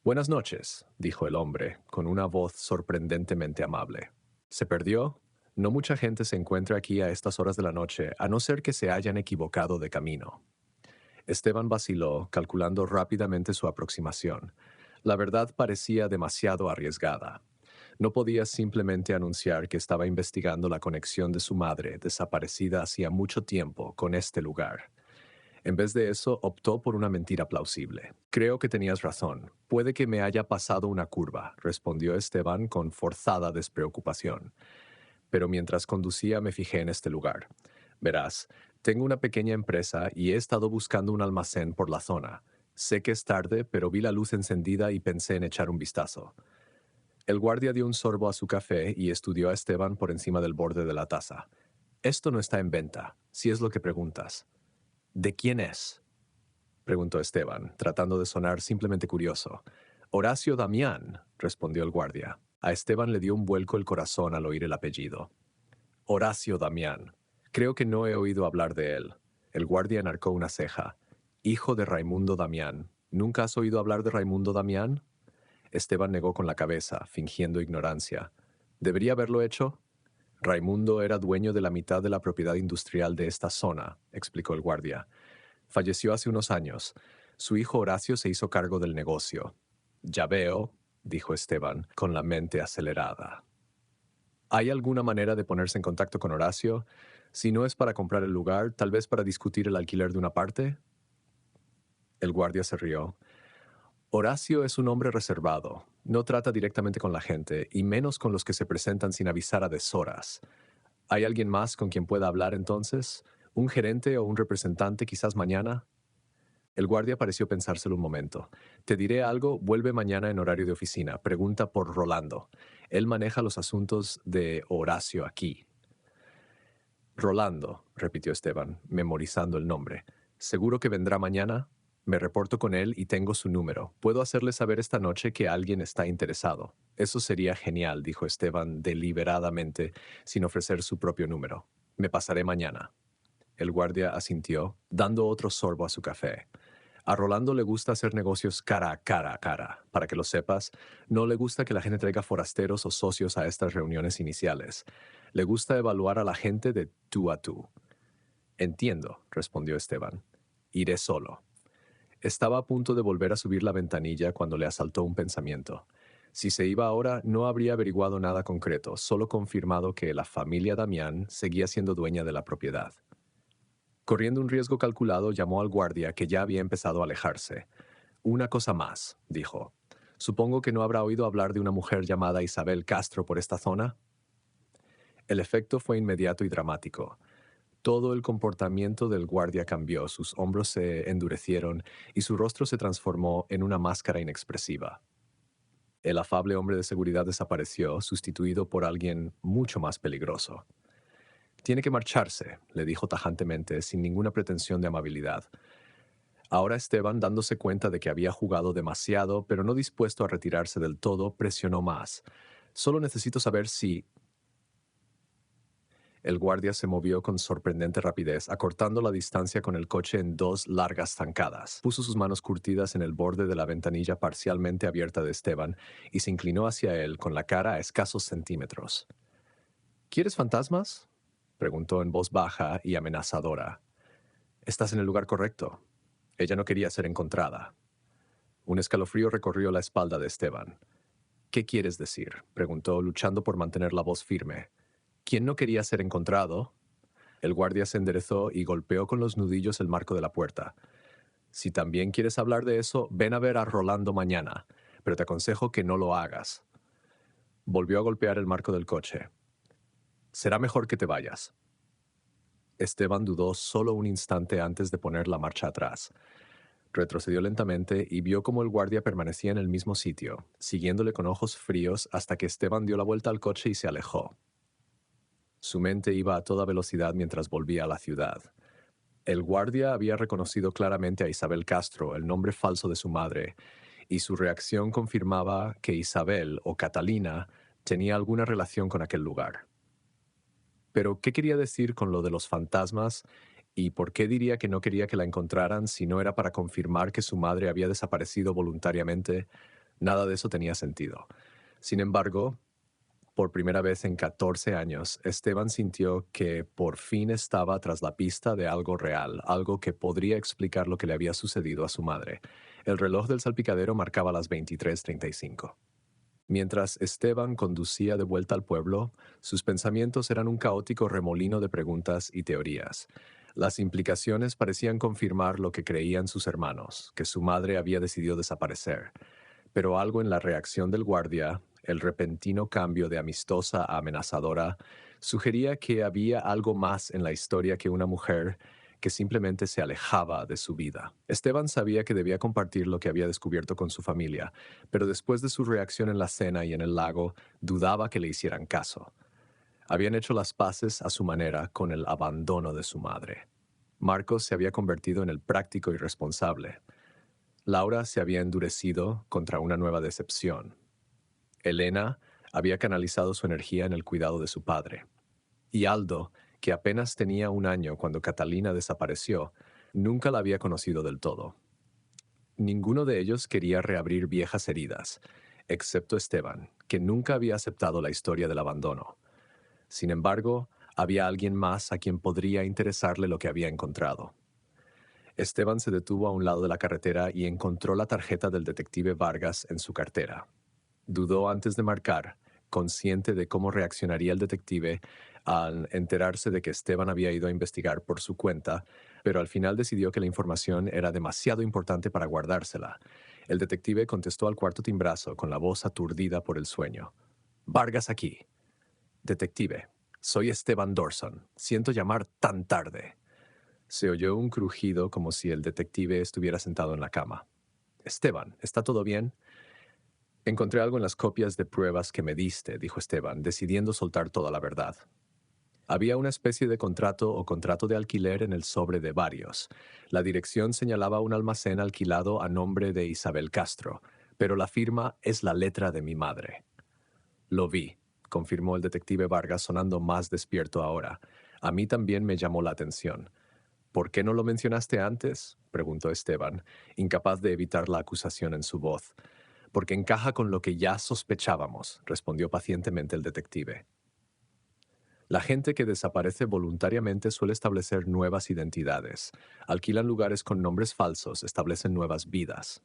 «Buenas noches», dijo el hombre, con una voz sorprendentemente amable. «¿Se perdió? No mucha gente se encuentra aquí a estas horas de la noche, a no ser que se hayan equivocado de camino». Esteban vaciló, calculando rápidamente su aproximación. La verdad parecía demasiado arriesgada. No podía simplemente anunciar que estaba investigando la conexión de su madre, desaparecida hacía mucho tiempo, con este lugar. En vez de eso, optó por una mentira plausible. «Creo que tenías razón. Puede que me haya pasado una curva», respondió Esteban con forzada despreocupación. «Pero mientras conducía me fijé en este lugar. Verás, tengo una pequeña empresa y he estado buscando un almacén por la zona. Sé que es tarde, pero vi la luz encendida y pensé en echar un vistazo». El guardia dio un sorbo a su café y estudió a Esteban por encima del borde de la taza. «Esto no está en venta, si es lo que preguntas». «¿De quién es?», preguntó Esteban, tratando de sonar simplemente curioso. «Horacio Damián», respondió el guardia. A Esteban le dio un vuelco el corazón al oír el apellido. «Horacio Damián. Creo que no he oído hablar de él». El guardia enarcó una ceja. «Hijo de Raimundo Damián. ¿Nunca has oído hablar de Raimundo Damián?». Esteban negó con la cabeza, fingiendo ignorancia. «¿Debería haberlo hecho?». «Raimundo era dueño de la mitad de la propiedad industrial de esta zona», explicó el guardia. «Falleció hace unos años. Su hijo Horacio se hizo cargo del negocio». «Ya veo», dijo Esteban, con la mente acelerada. «¿Hay alguna manera de ponerse en contacto con Horacio?». Si no es para comprar el lugar, tal vez para discutir el alquiler de una parte. El guardia se rió. Horacio es un hombre reservado. No trata directamente con la gente, y menos con los que se presentan sin avisar a deshoras. ¿Hay alguien más con quien pueda hablar entonces? ¿Un gerente o un representante quizás mañana? El guardia pareció pensárselo un momento. Te diré algo, vuelve mañana en horario de oficina. Pregunta por Rolando. Él maneja los asuntos de Horacio aquí. Rolando, repitió Esteban, memorizando el nombre. ¿Seguro que vendrá mañana? Me reporto con él y tengo su número. Puedo hacerle saber esta noche que alguien está interesado. Eso sería genial, dijo Esteban deliberadamente, sin ofrecer su propio número. Me pasaré mañana. El guardia asintió, dando otro sorbo a su café. A Rolando le gusta hacer negocios cara a cara a cara. Para que lo sepas, no le gusta que la gente traiga forasteros o socios a estas reuniones iniciales. Le gusta evaluar a la gente de tú a tú. Entiendo, respondió Esteban. Iré solo. Estaba a punto de volver a subir la ventanilla cuando le asaltó un pensamiento. Si se iba ahora, no habría averiguado nada concreto, solo confirmado que la familia Damián seguía siendo dueña de la propiedad. Corriendo un riesgo calculado, llamó al guardia, que ya había empezado a alejarse. Una cosa más, dijo. Supongo que no habrá oído hablar de una mujer llamada Isabel Castro por esta zona. El efecto fue inmediato y dramático. Todo el comportamiento del guardia cambió, sus hombros se endurecieron y su rostro se transformó en una máscara inexpresiva. El afable hombre de seguridad desapareció, sustituido por alguien mucho más peligroso. Tiene que marcharse, le dijo tajantemente, sin ninguna pretensión de amabilidad. Ahora Esteban, dándose cuenta de que había jugado demasiado, pero no dispuesto a retirarse del todo, presionó más. Solo necesito saber si... El guardia se movió con sorprendente rapidez, acortando la distancia con el coche en dos largas zancadas. Puso sus manos curtidas en el borde de la ventanilla parcialmente abierta de Esteban y se inclinó hacia él con la cara a escasos centímetros. ¿Quieres fantasmas?, preguntó en voz baja y amenazadora. Estás en el lugar correcto. Ella no quería ser encontrada. Un escalofrío recorrió la espalda de Esteban. ¿Qué quieres decir?, preguntó, luchando por mantener la voz firme. ¿Quién no quería ser encontrado? El guardia se enderezó y golpeó con los nudillos el marco de la puerta. Si también quieres hablar de eso, ven a ver a Rolando mañana, pero te aconsejo que no lo hagas. Volvió a golpear el marco del coche. Será mejor que te vayas. Esteban dudó solo un instante antes de poner la marcha atrás. Retrocedió lentamente y vio cómo el guardia permanecía en el mismo sitio, siguiéndole con ojos fríos hasta que Esteban dio la vuelta al coche y se alejó. Su mente iba a toda velocidad mientras volvía a la ciudad. El guardia había reconocido claramente a Isabel Castro, el nombre falso de su madre, y su reacción confirmaba que Isabel o Catalina tenía alguna relación con aquel lugar. Pero, ¿qué quería decir con lo de los fantasmas? ¿Y por qué diría que no quería que la encontraran si no era para confirmar que su madre había desaparecido voluntariamente? Nada de eso tenía sentido. Sin embargo, por primera vez en 14 años, Esteban sintió que por fin estaba tras la pista de algo real, algo que podría explicar lo que le había sucedido a su madre. El reloj del salpicadero marcaba las 23:35. Mientras Esteban conducía de vuelta al pueblo, sus pensamientos eran un caótico remolino de preguntas y teorías. Las implicaciones parecían confirmar lo que creían sus hermanos, que su madre había decidido desaparecer. Pero algo en la reacción del guardia, el repentino cambio de amistosa a amenazadora, sugería que había algo más en la historia que una mujer que simplemente se alejaba de su vida. Esteban sabía que debía compartir lo que había descubierto con su familia, pero después de su reacción en la cena y en el lago, dudaba que le hicieran caso. Habían hecho las paces a su manera con el abandono de su madre. Marcos se había convertido en el práctico y responsable. Laura se había endurecido contra una nueva decepción. Elena había canalizado su energía en el cuidado de su padre. Y Aldo, que apenas tenía 1 año cuando Catalina desapareció, nunca la había conocido del todo. Ninguno de ellos quería reabrir viejas heridas, excepto Esteban, que nunca había aceptado la historia del abandono. Sin embargo, había alguien más a quien podría interesarle lo que había encontrado. Esteban se detuvo a un lado de la carretera y encontró la tarjeta del detective Vargas en su cartera. Dudó antes de marcar, consciente de cómo reaccionaría el detective al enterarse de que Esteban había ido a investigar por su cuenta, pero al final decidió que la información era demasiado importante para guardársela. El detective contestó al cuarto timbrazo con la voz aturdida por el sueño. Vargas aquí. Detective, soy Esteban Dorson. Siento llamar tan tarde. Se oyó un crujido como si el detective estuviera sentado en la cama. Esteban, ¿está todo bien? Encontré algo en las copias de pruebas que me diste, dijo Esteban, decidiendo soltar toda la verdad. Había una especie de contrato o contrato de alquiler en el sobre de varios. La dirección señalaba un almacén alquilado a nombre de Isabel Castro, pero la firma es la letra de mi madre. Lo vi, confirmó el detective Vargas sonando más despierto ahora. A mí también me llamó la atención. ¿Por qué no lo mencionaste antes?, preguntó Esteban, incapaz de evitar la acusación en su voz. Porque encaja con lo que ya sospechábamos, respondió pacientemente el detective. La gente que desaparece voluntariamente suele establecer nuevas identidades. Alquilan lugares con nombres falsos, establecen nuevas vidas.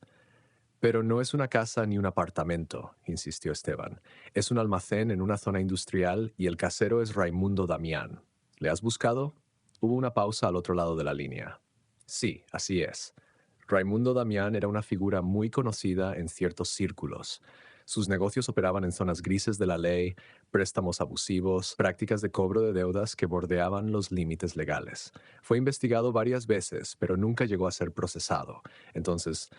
Pero no es una casa ni un apartamento, insistió Esteban. Es un almacén en una zona industrial y el casero es Raimundo Damián. ¿Le has buscado? Hubo una pausa al otro lado de la línea. Sí, así es. Raimundo Damián era una figura muy conocida en ciertos círculos. Sus negocios operaban en zonas grises de la ley, préstamos abusivos, prácticas de cobro de deudas que bordeaban los límites legales. Fue investigado varias veces, pero nunca llegó a ser procesado. Entonces,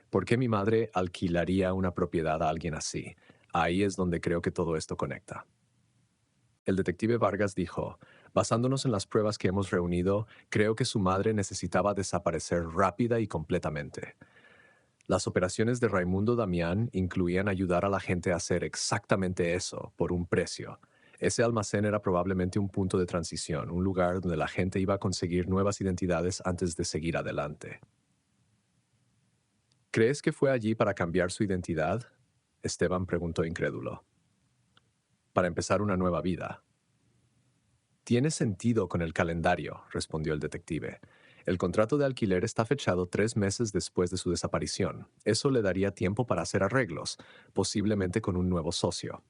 ¿por qué mi madre alquilaría una propiedad a alguien así? Ahí es donde creo que todo esto conecta. El detective Vargas dijo, basándonos en las pruebas que hemos reunido, creo que su madre necesitaba desaparecer rápida y completamente. Las operaciones de Raimundo Damián incluían ayudar a la gente a hacer exactamente eso, por un precio. Ese almacén era probablemente un punto de transición, un lugar donde la gente iba a conseguir nuevas identidades antes de seguir adelante. ¿Crees que fue allí para cambiar su identidad?, Esteban preguntó incrédulo. Para empezar una nueva vida. Tiene sentido con el calendario, respondió el detective. El contrato de alquiler está fechado 3 meses después de su desaparición. Eso le daría tiempo para hacer arreglos, posiblemente con un nuevo socio.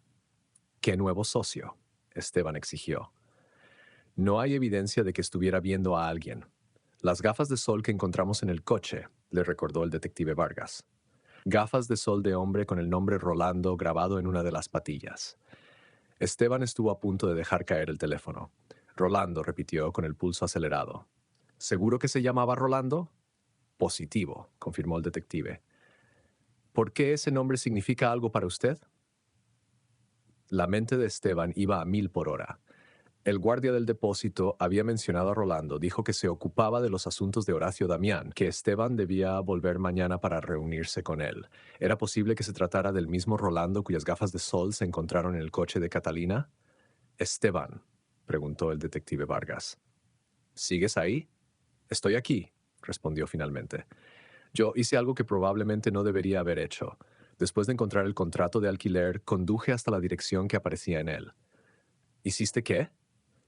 ¿Qué nuevo socio?, Esteban exigió. No hay evidencia de que estuviera viendo a alguien. Las gafas de sol que encontramos en el coche, le recordó el detective Vargas. Gafas de sol de hombre con el nombre Rolando grabado en una de las patillas. Esteban estuvo a punto de dejar caer el teléfono. Rolando repitió con el pulso acelerado. ¿Seguro que se llamaba Rolando? Positivo, confirmó el detective. ¿Por qué ese nombre significa algo para usted? La mente de Esteban iba a 1000 por hora. El guardia del depósito había mencionado a Rolando, dijo que se ocupaba de los asuntos de Horacio Damián, que Esteban debía volver mañana para reunirse con él. ¿Era posible que se tratara del mismo Rolando cuyas gafas de sol se encontraron en el coche de Catalina? Esteban, preguntó el detective Vargas. ¿Sigues ahí? Estoy aquí, respondió finalmente. Yo hice algo que probablemente no debería haber hecho. Después de encontrar el contrato de alquiler, conduje hasta la dirección que aparecía en él. ¿Hiciste qué?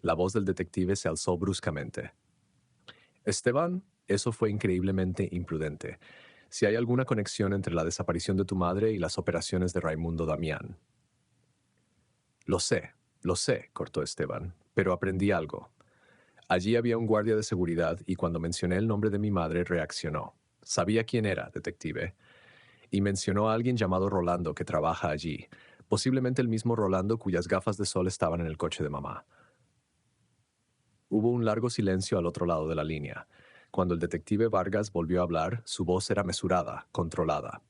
La voz del detective se alzó bruscamente. Esteban, eso fue increíblemente imprudente. Si hay alguna conexión entre la desaparición de tu madre y las operaciones de Raimundo Damián. Lo sé, cortó Esteban, pero aprendí algo. Allí había un guardia de seguridad y cuando mencioné el nombre de mi madre reaccionó. Sabía quién era, detective, y mencionó a alguien llamado Rolando que trabaja allí, posiblemente el mismo Rolando cuyas gafas de sol estaban en el coche de mamá. Hubo un largo silencio al otro lado de la línea. Cuando el detective Vargas volvió a hablar, su voz era mesurada, controlada.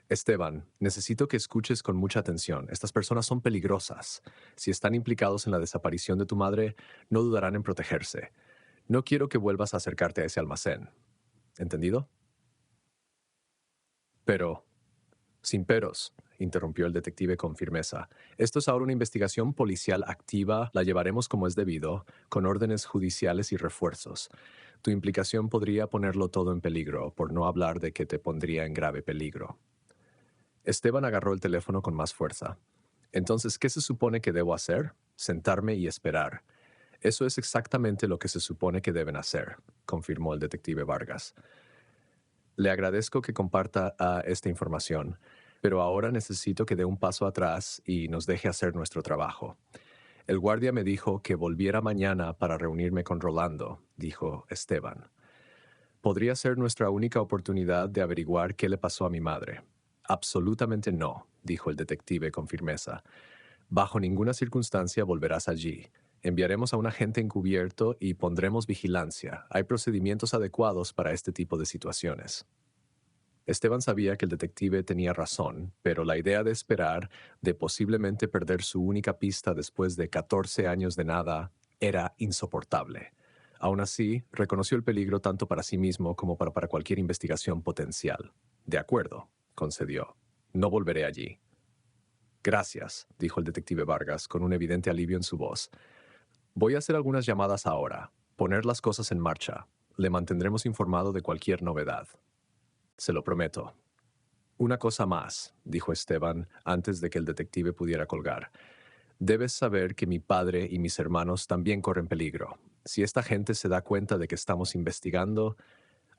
Esteban, necesito que escuches con mucha atención. Estas personas son peligrosas. Si están implicados en la desaparición de tu madre, no dudarán en protegerse. No quiero que vuelvas a acercarte a ese almacén. ¿Entendido? Pero, sin peros, interrumpió el detective con firmeza. Esto es ahora una investigación policial activa, la llevaremos como es debido, con órdenes judiciales y refuerzos. Tu implicación podría ponerlo todo en peligro, por no hablar de que te pondría en grave peligro. Esteban agarró el teléfono con más fuerza. Entonces, ¿qué se supone que debo hacer? Sentarme y esperar. Eso es exactamente lo que se supone que deben hacer, confirmó el detective Vargas. Le agradezco que comparta esta información. pero ahora necesito que dé un paso atrás y nos deje hacer nuestro trabajo. El guardia me dijo que volviera mañana para reunirme con Rolando, dijo Esteban. Podría ser nuestra única oportunidad de averiguar qué le pasó a mi madre. Absolutamente no, dijo el detective con firmeza. Bajo ninguna circunstancia volverás allí. Enviaremos a un agente encubierto y pondremos vigilancia. Hay procedimientos adecuados para este tipo de situaciones. Esteban sabía que el detective tenía razón, pero la idea de esperar, de posiblemente perder su única pista después de 14 años de nada, era insoportable. Aún así, reconoció el peligro tanto para sí mismo como para cualquier investigación potencial. De acuerdo, concedió. No volveré allí. Gracias, dijo el detective Vargas con un evidente alivio en su voz. Voy a hacer algunas llamadas ahora, poner las cosas en marcha. Le mantendremos informado de cualquier novedad. Se lo prometo. Una cosa más, dijo Esteban antes de que el detective pudiera colgar. Debes saber que mi padre y mis hermanos también corren peligro. Si esta gente se da cuenta de que estamos investigando,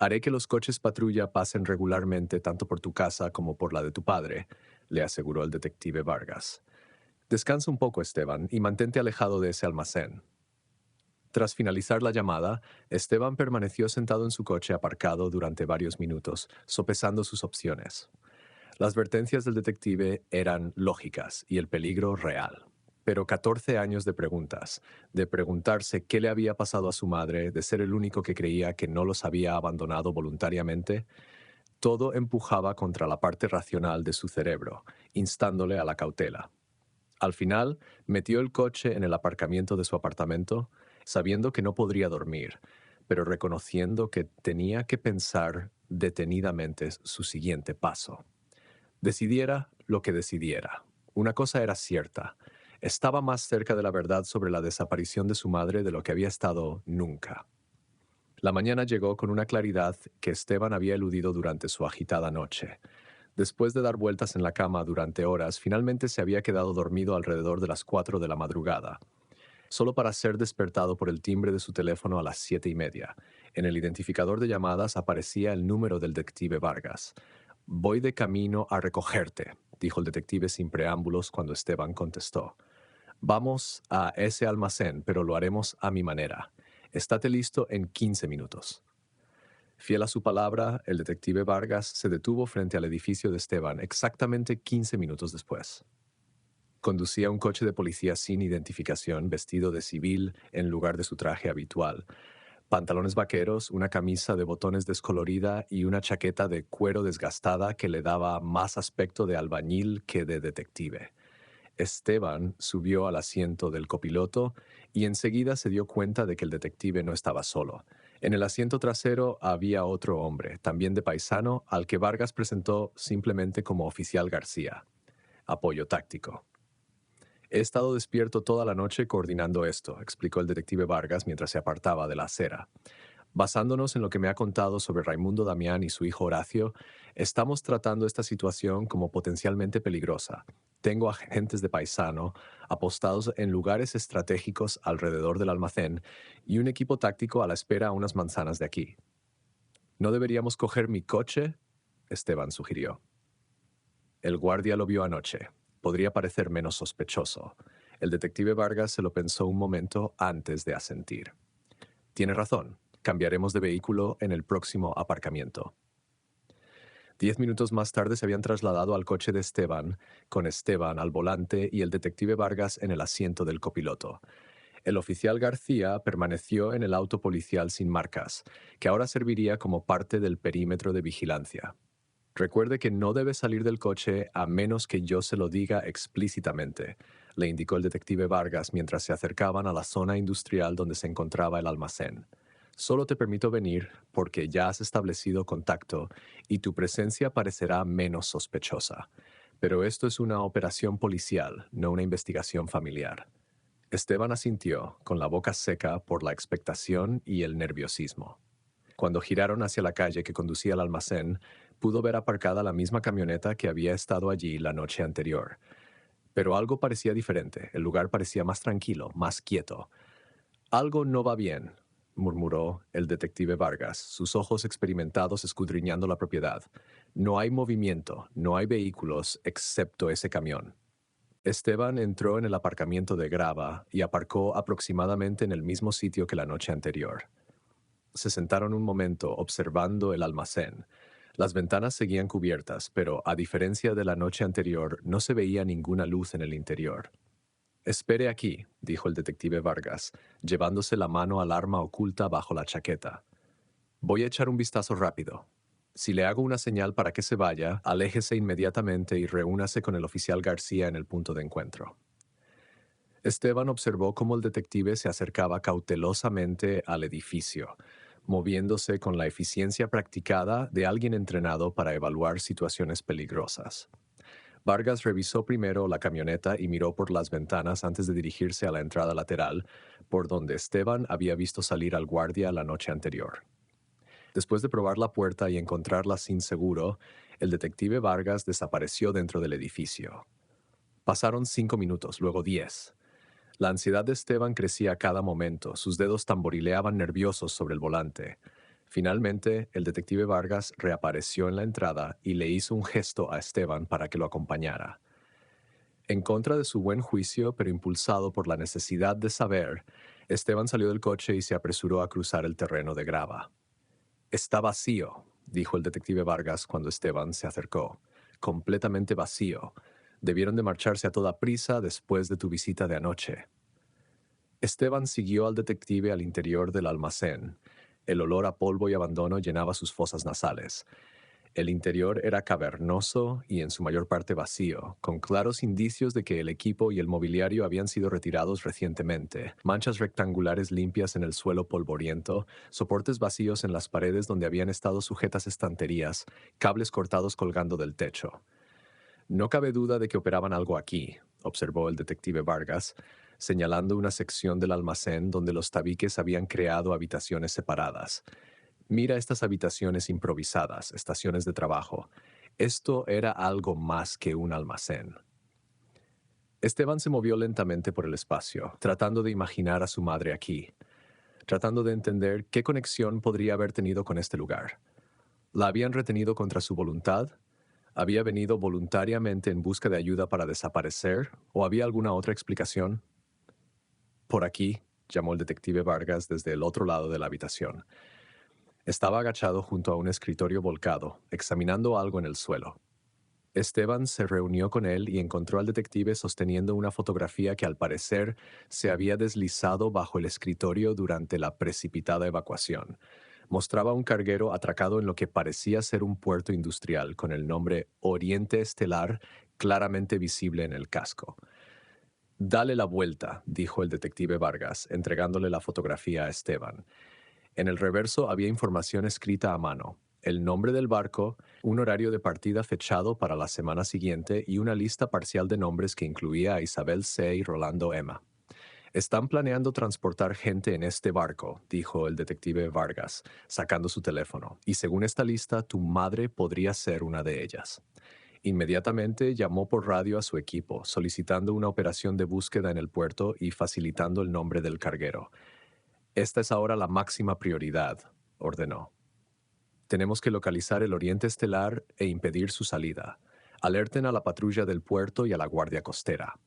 haré que los coches patrulla pasen regularmente tanto por tu casa como por la de tu padre, le aseguró el detective Vargas. Descansa un poco, Esteban, y mantente alejado de ese almacén. Tras finalizar la llamada, Esteban permaneció sentado en su coche aparcado durante varios minutos, sopesando sus opciones. Las advertencias del detective eran lógicas y el peligro real. Pero 14 años de preguntas, de preguntarse qué le había pasado a su madre, de ser el único que creía que no los había abandonado voluntariamente, todo empujaba contra la parte racional de su cerebro, instándole a la cautela. Al final, metió el coche en el aparcamiento de su apartamento, sabiendo que no podría dormir, pero reconociendo que tenía que pensar detenidamente su siguiente paso. Decidiera lo que decidiera. Una cosa era cierta. Estaba más cerca de la verdad sobre la desaparición de su madre de lo que había estado nunca. La mañana llegó con una claridad que Esteban había eludido durante su agitada noche. Después de dar vueltas en la cama durante horas, finalmente se había quedado dormido alrededor de las 4 de la madrugada, solo para ser despertado por el timbre de su teléfono a las 7:30. En el identificador de llamadas aparecía el número del detective Vargas. «Voy de camino a recogerte», dijo el detective sin preámbulos cuando Esteban contestó. «Vamos a ese almacén, pero lo haremos a mi manera. Estate listo en 15 minutos». Fiel a su palabra, el detective Vargas se detuvo frente al edificio de Esteban exactamente 15 minutos después. Conducía un coche de policía sin identificación, vestido de civil en lugar de su traje habitual. Pantalones vaqueros, una camisa de botones descolorida y una chaqueta de cuero desgastada que le daba más aspecto de albañil que de detective. Esteban subió al asiento del copiloto y enseguida se dio cuenta de que el detective no estaba solo. En el asiento trasero había otro hombre, también de paisano, al que Vargas presentó simplemente como oficial García. Apoyo táctico. «He estado despierto toda la noche coordinando esto», explicó el detective Vargas mientras se apartaba de la acera. «Basándonos en lo que me ha contado sobre Raimundo Damián y su hijo Horacio, estamos tratando esta situación como potencialmente peligrosa. Tengo agentes de paisano apostados en lugares estratégicos alrededor del almacén y un equipo táctico a la espera a unas manzanas de aquí». «¿No deberíamos coger mi coche?», Esteban sugirió. El guardia lo vio anoche. Podría parecer menos sospechoso. El detective Vargas se lo pensó un momento antes de asentir. «Tiene razón. Cambiaremos de vehículo en el próximo aparcamiento». 10 minutos más tarde se habían trasladado al coche de Esteban, con Esteban al volante y el detective Vargas en el asiento del copiloto. El oficial García permaneció en el auto policial sin marcas, que ahora serviría como parte del perímetro de vigilancia. «Recuerde que no debe salir del coche a menos que yo se lo diga explícitamente», le indicó el detective Vargas mientras se acercaban a la zona industrial donde se encontraba el almacén. «Solo te permito venir porque ya has establecido contacto y tu presencia parecerá menos sospechosa. Pero esto es una operación policial, no una investigación familiar». Esteban asintió, con la boca seca por la expectación y el nerviosismo. Cuando giraron hacia la calle que conducía al almacén, pudo ver aparcada la misma camioneta que había estado allí la noche anterior. Pero algo parecía diferente. El lugar parecía más tranquilo, más quieto. «Algo no va bien», murmuró el detective Vargas, sus ojos experimentados escudriñando la propiedad. No hay movimiento, no hay vehículos, excepto ese camión. Esteban entró en el aparcamiento de grava y aparcó aproximadamente en el mismo sitio que la noche anterior. Se sentaron un momento observando el almacén. Las ventanas seguían cubiertas, pero a diferencia de la noche anterior, no se veía ninguna luz en el interior. Espere aquí, dijo el detective Vargas, llevándose la mano al arma oculta bajo la chaqueta. Voy a echar un vistazo rápido. Si le hago una señal para que se vaya, aléjese inmediatamente y reúnase con el oficial García en el punto de encuentro. Esteban observó cómo el detective se acercaba cautelosamente al edificio, moviéndose con la eficiencia practicada de alguien entrenado para evaluar situaciones peligrosas. Vargas revisó primero la camioneta y miró por las ventanas antes de dirigirse a la entrada lateral, por donde Esteban había visto salir al guardia la noche anterior. Después de probar la puerta y encontrarla sin seguro, el detective Vargas desapareció dentro del edificio. Pasaron 5 minutos, luego 10. La ansiedad de Esteban crecía a cada momento, sus dedos tamborileaban nerviosos sobre el volante. Finalmente, el detective Vargas reapareció en la entrada y le hizo un gesto a Esteban para que lo acompañara. En contra de su buen juicio, pero impulsado por la necesidad de saber, Esteban salió del coche y se apresuró a cruzar el terreno de grava. Está vacío, dijo el detective Vargas cuando Esteban se acercó. Completamente vacío. Debieron de marcharse a toda prisa después de tu visita de anoche. Esteban siguió al detective al interior del almacén. El olor a polvo y abandono llenaba sus fosas nasales. El interior era cavernoso y en su mayor parte vacío, con claros indicios de que el equipo y el mobiliario habían sido retirados recientemente, manchas rectangulares limpias en el suelo polvoriento, soportes vacíos en las paredes donde habían estado sujetas estanterías, cables cortados colgando del techo. No cabe duda de que operaban algo aquí, observó el detective Vargas, señalando una sección del almacén donde los tabiques habían creado habitaciones separadas. Mira estas habitaciones improvisadas, estaciones de trabajo. Esto era algo más que un almacén. Esteban se movió lentamente por el espacio, tratando de imaginar a su madre aquí, tratando de entender qué conexión podría haber tenido con este lugar. ¿La habían retenido contra su voluntad? ¿Había venido voluntariamente en busca de ayuda para desaparecer? ¿O había alguna otra explicación? Por aquí, llamó el detective Vargas desde el otro lado de la habitación. Estaba agachado junto a un escritorio volcado, examinando algo en el suelo. Esteban se reunió con él y encontró al detective sosteniendo una fotografía que al parecer se había deslizado bajo el escritorio durante la precipitada evacuación. Mostraba un carguero atracado en lo que parecía ser un puerto industrial con el nombre Oriente Estelar claramente visible en el casco. Dale la vuelta, dijo el detective Vargas, entregándole la fotografía a Esteban. En el reverso había información escrita a mano, el nombre del barco, un horario de partida fechado para la semana siguiente y una lista parcial de nombres que incluía a Isabel C. y Rolando Emma. Están planeando transportar gente en este barco, dijo el detective Vargas, sacando su teléfono, y según esta lista, tu madre podría ser una de ellas. Inmediatamente llamó por radio a su equipo, solicitando una operación de búsqueda en el puerto y facilitando el nombre del carguero. Esta es ahora la máxima prioridad, ordenó. Tenemos que localizar el Oriente Estelar e impedir su salida. Alerten a la patrulla del puerto y a la guardia costera.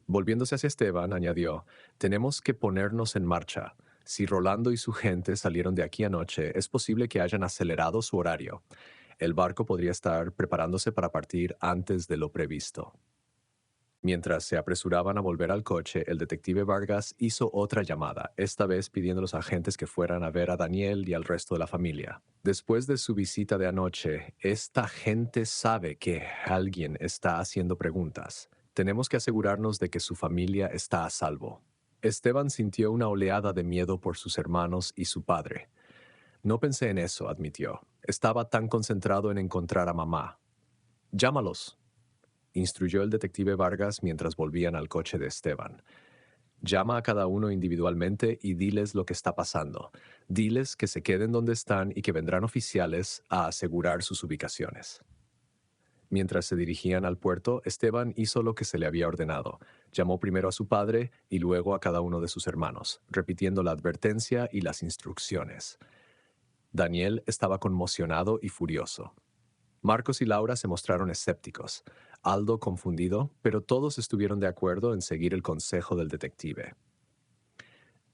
Volviéndose hacia Esteban, añadió, tenemos que ponernos en marcha. Si Rolando y su gente salieron de aquí anoche, es posible que hayan acelerado su horario. El barco podría estar preparándose para partir antes de lo previsto. Mientras se apresuraban a volver al coche, el detective Vargas hizo otra llamada, esta vez pidiendo a los agentes que fueran a ver a Daniel y al resto de la familia. Después de su visita de anoche, esta gente sabe que alguien está haciendo preguntas. Tenemos que asegurarnos de que su familia está a salvo. Esteban sintió una oleada de miedo por sus hermanos y su padre. No pensé en eso, admitió. Estaba tan concentrado en encontrar a mamá. Llámalos, instruyó el detective Vargas mientras volvían al coche de Esteban. Llama a cada uno individualmente y diles lo que está pasando. Diles que se queden donde están y que vendrán oficiales a asegurar sus ubicaciones. Mientras se dirigían al puerto, Esteban hizo lo que se le había ordenado. Llamó primero a su padre y luego a cada uno de sus hermanos, repitiendo la advertencia y las instrucciones. Daniel estaba conmocionado y furioso. Marcos y Laura se mostraron escépticos, Aldo confundido, pero todos estuvieron de acuerdo en seguir el consejo del detective.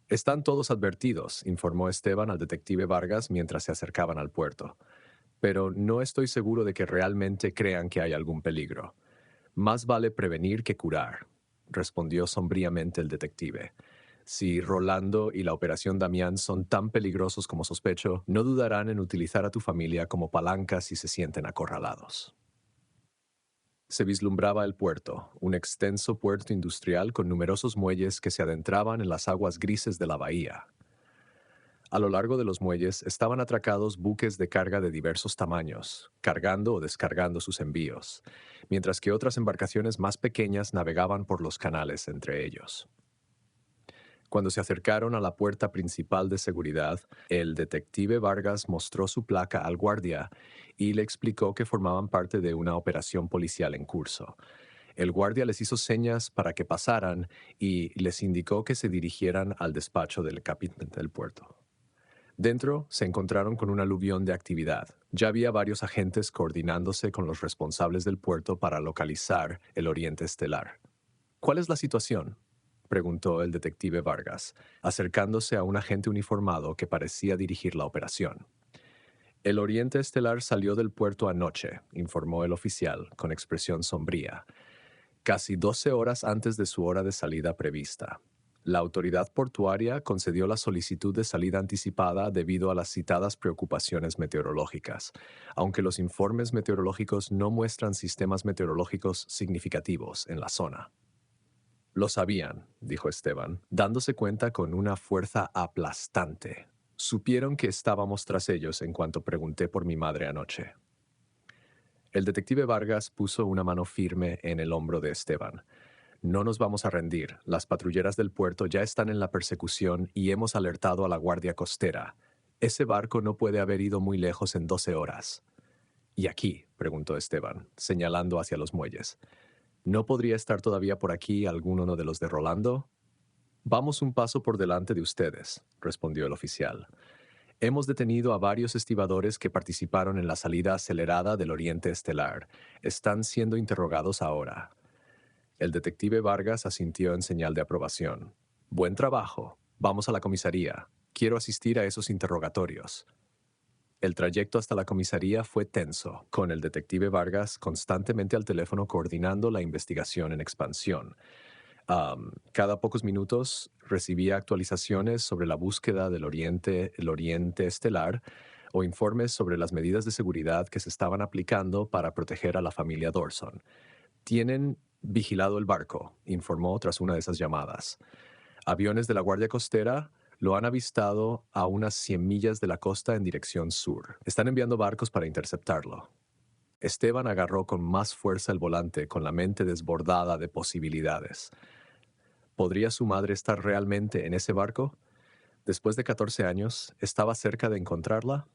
Están todos advertidos, informó Esteban al detective Vargas mientras se acercaban al puerto. Pero no estoy seguro de que realmente crean que hay algún peligro. Más vale prevenir que curar, respondió sombríamente el detective. Si Rolando y la Operación Damián son tan peligrosos como sospecho, no dudarán en utilizar a tu familia como palanca si se sienten acorralados. Se vislumbraba el puerto, un extenso puerto industrial con numerosos muelles que se adentraban en las aguas grises de la bahía. A lo largo de los muelles estaban atracados buques de carga de diversos tamaños, cargando o descargando sus envíos, mientras que otras embarcaciones más pequeñas navegaban por los canales entre ellos. Cuando se acercaron a la puerta principal de seguridad, el detective Vargas mostró su placa al guardia y le explicó que formaban parte de una operación policial en curso. El guardia les hizo señas para que pasaran y les indicó que se dirigieran al despacho del capitán del puerto. Dentro se encontraron con un aluvión de actividad. Ya había varios agentes coordinándose con los responsables del puerto para localizar el Oriente Estelar. ¿Cuál es la situación?, preguntó el detective Vargas, acercándose a un agente uniformado que parecía dirigir la operación. El Oriente Estelar salió del puerto anoche, informó el oficial, con expresión sombría, casi 12 horas antes de su hora de salida prevista. La autoridad portuaria concedió la solicitud de salida anticipada debido a las citadas preocupaciones meteorológicas, aunque los informes meteorológicos no muestran sistemas meteorológicos significativos en la zona. Lo sabían, dijo Esteban, dándose cuenta con una fuerza aplastante. Supieron que estábamos tras ellos en cuanto pregunté por mi madre anoche. El detective Vargas puso una mano firme en el hombro de Esteban. No nos vamos a rendir. Las patrulleras del puerto ya están en la persecución y hemos alertado a la Guardia Costera. Ese barco no puede haber ido muy lejos en 12 horas. ¿Y aquí?, preguntó Esteban, señalando hacia los muelles. ¿No podría estar todavía por aquí alguno de los de Rolando? Vamos un paso por delante de ustedes, respondió el oficial. Hemos detenido a varios estibadores que participaron en la salida acelerada del Oriente Estelar. Están siendo interrogados ahora. El detective Vargas asintió en señal de aprobación. Buen trabajo. Vamos a la comisaría. Quiero asistir a esos interrogatorios. El trayecto hasta la comisaría fue tenso, con el detective Vargas constantemente al teléfono coordinando la investigación en expansión. Cada pocos minutos recibía actualizaciones sobre la búsqueda del el Oriente Estelar, o informes sobre las medidas de seguridad que se estaban aplicando para proteger a la familia Dorson. Tienen vigilado el barco, informó tras una de esas llamadas. Aviones de la Guardia Costera lo han avistado a unas 100 millas de la costa en dirección sur. Están enviando barcos para interceptarlo. Esteban agarró con más fuerza el volante, con la mente desbordada de posibilidades. ¿Podría su madre estar realmente en ese barco? Después de 14 años, ¿estaba cerca de encontrarla?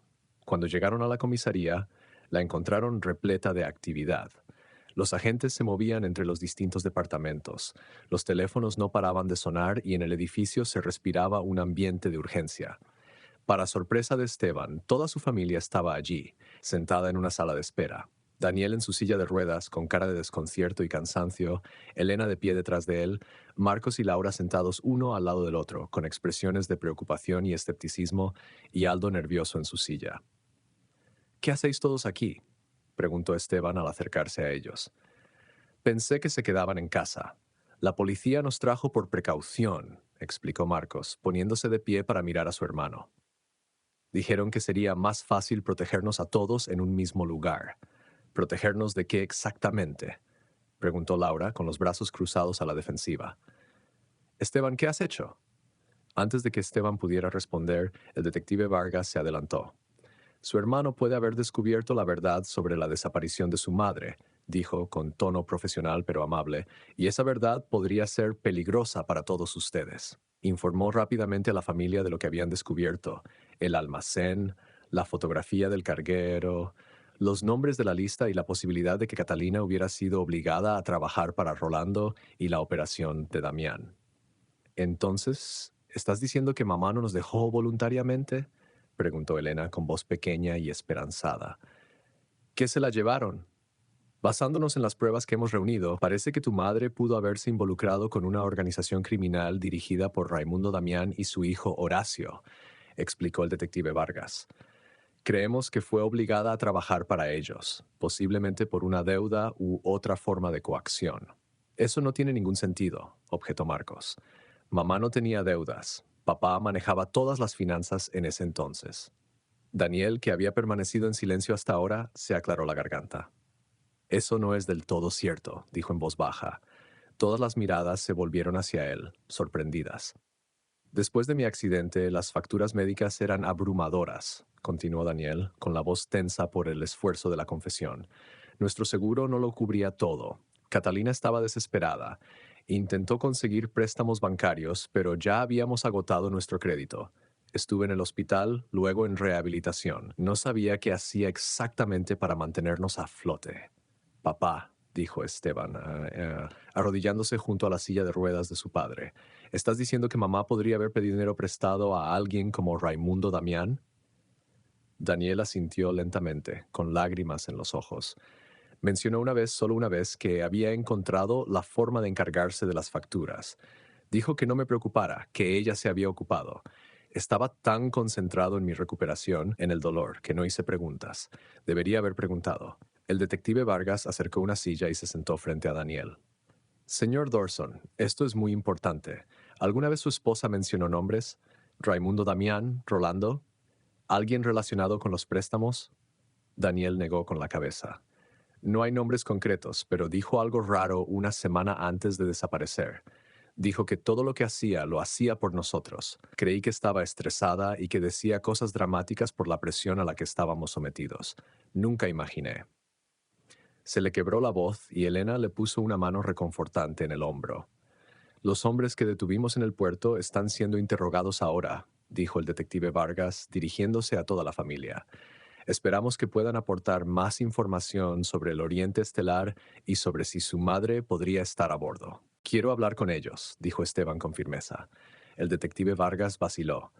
Cuando llegaron a la comisaría, la encontraron repleta de actividad. Los agentes se movían entre los distintos departamentos. Los teléfonos no paraban de sonar y en el edificio se respiraba un ambiente de urgencia. Para sorpresa de Esteban, toda su familia estaba allí, sentada en una sala de espera. Daniel en su silla de ruedas, con cara de desconcierto y cansancio, Elena de pie detrás de él, Marcos y Laura sentados uno al lado del otro, con expresiones de preocupación y escepticismo, y Aldo nervioso en su silla. ¿Qué hacéis todos aquí?, preguntó Esteban al acercarse a ellos. Pensé que se quedaban en casa. La policía nos trajo por precaución, explicó Marcos, poniéndose de pie para mirar a su hermano. Dijeron que sería más fácil protegernos a todos en un mismo lugar. ¿Protegernos de qué exactamente?, preguntó Laura, con los brazos cruzados a la defensiva. Esteban, ¿qué has hecho? Antes de que Esteban pudiera responder, el detective Vargas se adelantó. Su hermano puede haber descubierto la verdad sobre la desaparición de su madre, dijo con tono profesional pero amable, y esa verdad podría ser peligrosa para todos ustedes. Informó rápidamente a la familia de lo que habían descubierto: el almacén, la fotografía del carguero, los nombres de la lista y la posibilidad de que Catalina hubiera sido obligada a trabajar para Rolando y la operación de Damián. Entonces, ¿estás diciendo que mamá no nos dejó voluntariamente? Preguntó Elena con voz pequeña y esperanzada. ¿Qué se la llevaron? Basándonos en las pruebas que hemos reunido, parece que tu madre pudo haberse involucrado con una organización criminal dirigida por Raimundo Damián y su hijo Horacio, explicó el detective Vargas. Creemos que fue obligada a trabajar para ellos, posiblemente por una deuda u otra forma de coacción. Eso no tiene ningún sentido, objetó Marcos. Mamá no tenía deudas. Papá manejaba todas las finanzas en ese entonces. Daniel, que había permanecido en silencio hasta ahora, se aclaró la garganta. Eso no es del todo cierto, dijo en voz baja. Todas las miradas se volvieron hacia él, sorprendidas. Después de mi accidente, las facturas médicas eran abrumadoras, continuó Daniel, con la voz tensa por el esfuerzo de la confesión. Nuestro seguro no lo cubría todo. Catalina estaba desesperada. Intentó conseguir préstamos bancarios, pero ya habíamos agotado nuestro crédito. Estuve en el hospital, luego en rehabilitación. No sabía qué hacía exactamente para mantenernos a flote. Papá, dijo Esteban, arrodillándose junto a la silla de ruedas de su padre. ¿Estás diciendo que mamá podría haber pedido dinero prestado a alguien como Raimundo Damián? Daniel asintió lentamente, con lágrimas en los ojos. Mencionó solo una vez, que había encontrado la forma de encargarse de las facturas. Dijo que no me preocupara, que ella se había ocupado. Estaba tan concentrado en mi recuperación, en el dolor, que no hice preguntas. Debería haber preguntado. El detective Vargas acercó una silla y se sentó frente a Daniel. Señor Dorson, esto es muy importante. ¿Alguna vez su esposa mencionó nombres? ¿Raimundo Damián? ¿Rolando? ¿Alguien relacionado con los préstamos? Daniel negó con la cabeza. No hay nombres concretos, pero dijo algo raro una semana antes de desaparecer. Dijo que todo lo que hacía lo hacía por nosotros. Creí que estaba estresada y que decía cosas dramáticas por la presión a la que estábamos sometidos. Nunca imaginé. Se le quebró la voz y Elena le puso una mano reconfortante en el hombro. Los hombres que detuvimos en el puerto están siendo interrogados ahora, dijo el detective Vargas, dirigiéndose a toda la familia. Esperamos que puedan aportar más información sobre el Oriente Estelar y sobre si su madre podría estar a bordo. Quiero hablar con ellos, dijo Esteban con firmeza. El detective Vargas vaciló.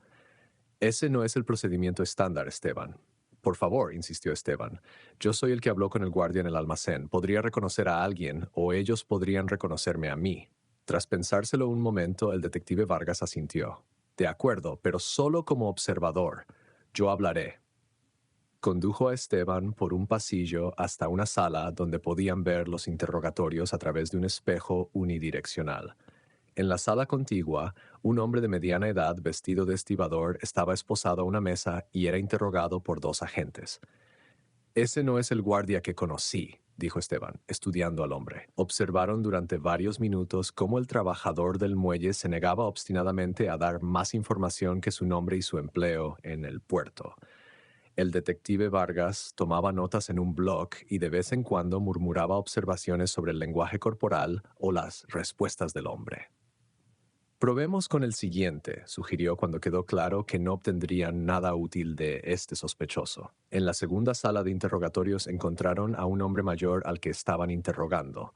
Ese no es el procedimiento estándar, Esteban. Por favor, insistió Esteban. Yo soy el que habló con el guardia en el almacén. Podría reconocer a alguien o ellos podrían reconocerme a mí. Tras pensárselo un momento, el detective Vargas asintió. De acuerdo, pero solo como observador. Yo hablaré. Condujo a Esteban por un pasillo hasta una sala donde podían ver los interrogatorios a través de un espejo unidireccional. En la sala contigua, un hombre de mediana edad vestido de estibador estaba esposado a una mesa y era interrogado por dos agentes. Ese no es el guardia que conocí, dijo Esteban, estudiando al hombre. Observaron durante varios minutos cómo el trabajador del muelle se negaba obstinadamente a dar más información que su nombre y su empleo en el puerto. El detective Vargas tomaba notas en un blog y de vez en cuando murmuraba observaciones sobre el lenguaje corporal o las respuestas del hombre. Probemos con el siguiente, sugirió cuando quedó claro que no obtendrían nada útil de este sospechoso. En la segunda sala de interrogatorios encontraron a un hombre mayor al que estaban interrogando,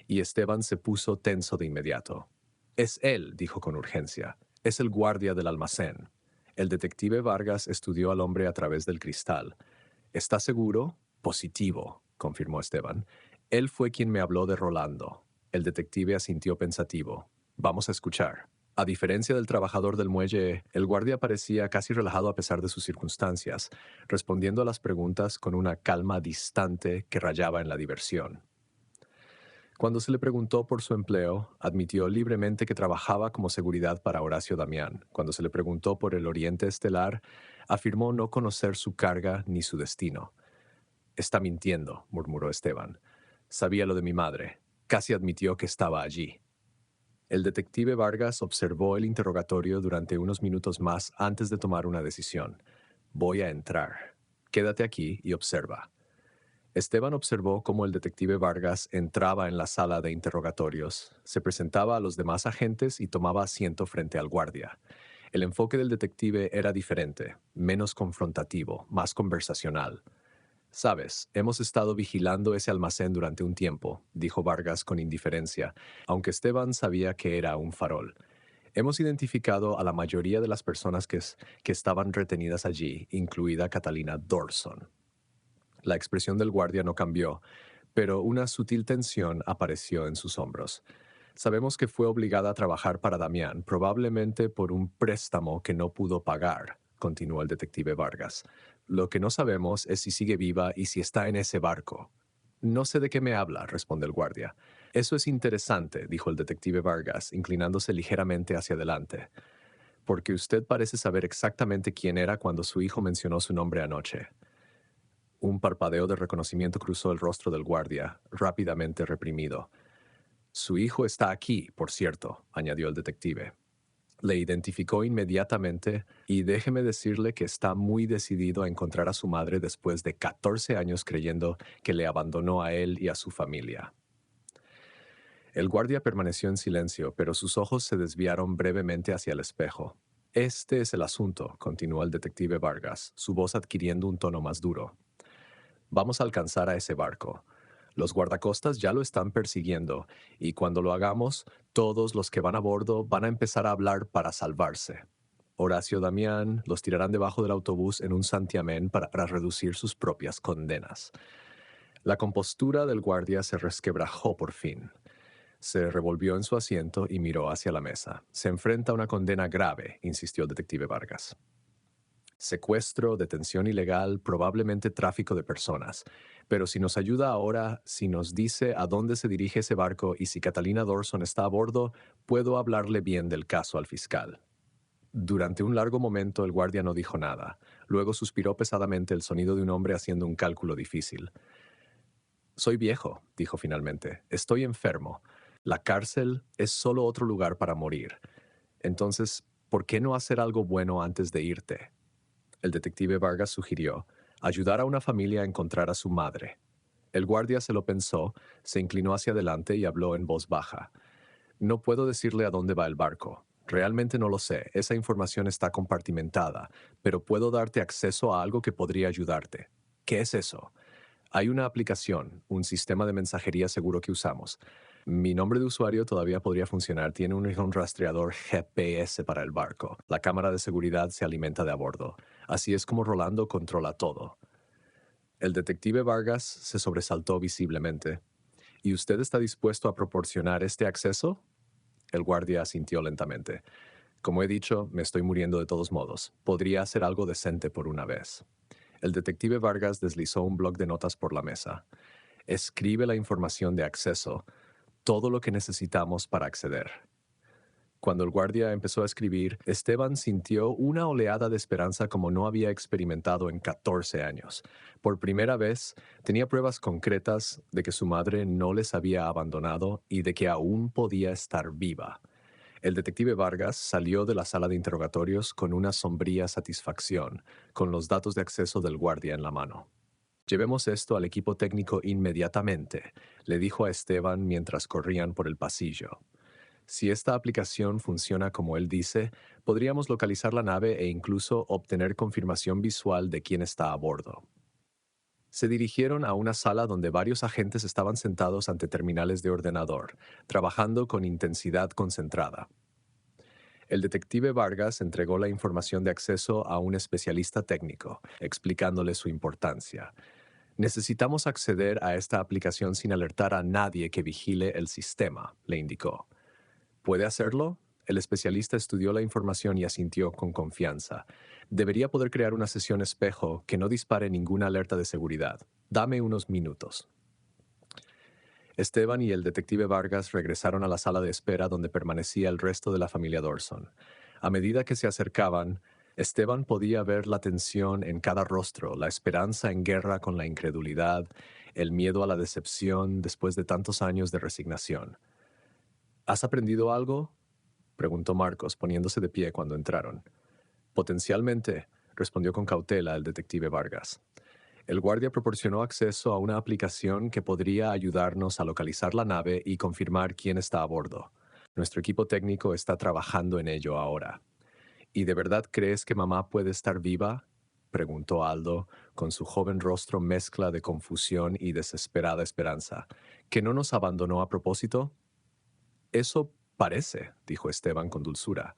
y Esteban se puso tenso de inmediato. Es él, dijo con urgencia. Es el guardia del almacén. El detective Vargas estudió al hombre a través del cristal. ¿Está seguro? Positivo, confirmó Esteban. Él fue quien me habló de Rolando. El detective asintió pensativo. Vamos a escuchar. A diferencia del trabajador del muelle, el guardia parecía casi relajado a pesar de sus circunstancias, respondiendo a las preguntas con una calma distante que rayaba en la diversión. Cuando se le preguntó por su empleo, admitió libremente que trabajaba como seguridad para Horacio Damián. Cuando se le preguntó por el Oriente Estelar, afirmó no conocer su carga ni su destino. Está mintiendo, murmuró Esteban. Sabía lo de mi madre. Casi admitió que estaba allí. El detective Vargas observó el interrogatorio durante unos minutos más antes de tomar una decisión. Voy a entrar. Quédate aquí y observa. Esteban observó cómo el detective Vargas entraba en la sala de interrogatorios, se presentaba a los demás agentes y tomaba asiento frente al guardia. El enfoque del detective era diferente, menos confrontativo, más conversacional. Sabes, hemos estado vigilando ese almacén durante un tiempo, dijo Vargas con indiferencia, aunque Esteban sabía que era un farol. Hemos identificado a la mayoría de las personas que estaban retenidas allí, incluida Catalina Dorson. La expresión del guardia no cambió, pero una sutil tensión apareció en sus hombros. Sabemos que fue obligada a trabajar para Damián, probablemente por un préstamo que no pudo pagar, continuó el detective Vargas. Lo que no sabemos es si sigue viva y si está en ese barco. No sé de qué me habla, responde el guardia. Eso es interesante, dijo el detective Vargas, inclinándose ligeramente hacia adelante, porque usted parece saber exactamente quién era cuando su hijo mencionó su nombre anoche. Un parpadeo de reconocimiento cruzó el rostro del guardia, rápidamente reprimido. Su hijo está aquí, por cierto, añadió el detective. Le identificó inmediatamente y déjeme decirle que está muy decidido a encontrar a su madre después de 14 años creyendo que le abandonó a él y a su familia. El guardia permaneció en silencio, pero sus ojos se desviaron brevemente hacia el espejo. Este es el asunto, continuó el detective Vargas, su voz adquiriendo un tono más duro. Vamos a alcanzar a ese barco. Los guardacostas ya lo están persiguiendo y cuando lo hagamos, todos los que van a bordo van a empezar a hablar para salvarse. Horacio Damián los tirarán debajo del autobús en un santiamén para reducir sus propias condenas. La compostura del guardia se resquebrajó por fin. Se revolvió en su asiento y miró hacia la mesa. Se enfrenta a una condena grave, insistió el detective Vargas. Secuestro, detención ilegal, probablemente tráfico de personas. Pero si nos ayuda ahora, si nos dice a dónde se dirige ese barco y si Catalina Dorson está a bordo, puedo hablarle bien del caso al fiscal. Durante un largo momento el guardia no dijo nada. Luego suspiró pesadamente, el sonido de un hombre haciendo un cálculo difícil. Soy viejo, dijo finalmente. Estoy enfermo. La cárcel es solo otro lugar para morir. Entonces, ¿por qué no hacer algo bueno antes de irte? El detective Vargas sugirió ayudar a una familia a encontrar a su madre. El guardia se lo pensó, se inclinó hacia adelante y habló en voz baja. No puedo decirle a dónde va el barco. Realmente no lo sé. Esa información está compartimentada, pero puedo darte acceso a algo que podría ayudarte. ¿Qué es eso? Hay una aplicación, un sistema de mensajería seguro que usamos. Mi nombre de usuario todavía podría funcionar. Tiene un rastreador GPS para el barco. La cámara de seguridad se alimenta de a bordo. Así es como Rolando controla todo. El detective Vargas se sobresaltó visiblemente. ¿Y usted está dispuesto a proporcionar este acceso? El guardia asintió lentamente. Como he dicho, me estoy muriendo de todos modos. Podría hacer algo decente por una vez. El detective Vargas deslizó un bloc de notas por la mesa. Escribe la información de acceso, todo lo que necesitamos para acceder. Cuando el guardia empezó a escribir, Esteban sintió una oleada de esperanza como no había experimentado en 14 años. Por primera vez, tenía pruebas concretas de que su madre no les había abandonado y de que aún podía estar viva. El detective Vargas salió de la sala de interrogatorios con una sombría satisfacción, con los datos de acceso del guardia en la mano. Llevemos esto al equipo técnico inmediatamente, le dijo a Esteban mientras corrían por el pasillo. Si esta aplicación funciona como él dice, podríamos localizar la nave e incluso obtener confirmación visual de quién está a bordo. Se dirigieron a una sala donde varios agentes estaban sentados ante terminales de ordenador, trabajando con intensidad concentrada. El detective Vargas entregó la información de acceso a un especialista técnico, explicándole su importancia. Necesitamos acceder a esta aplicación sin alertar a nadie que vigile el sistema, le indicó. ¿Puede hacerlo? El especialista estudió la información y asintió con confianza. Debería poder crear una sesión espejo que no dispare ninguna alerta de seguridad. Dame unos minutos. Esteban y el detective Vargas regresaron a la sala de espera donde permanecía el resto de la familia Dorson. A medida que se acercaban, Esteban podía ver la tensión en cada rostro, la esperanza en guerra con la incredulidad, el miedo a la decepción después de tantos años de resignación. ¿Has aprendido algo?, preguntó Marcos, poniéndose de pie cuando entraron. Potencialmente, respondió con cautela el detective Vargas. El guardia proporcionó acceso a una aplicación que podría ayudarnos a localizar la nave y confirmar quién está a bordo. Nuestro equipo técnico está trabajando en ello ahora. ¿Y de verdad crees que mamá puede estar viva? preguntó Aldo, con su joven rostro mezcla de confusión y desesperada esperanza. ¿Que no nos abandonó a propósito? Eso parece, dijo Esteban con dulzura.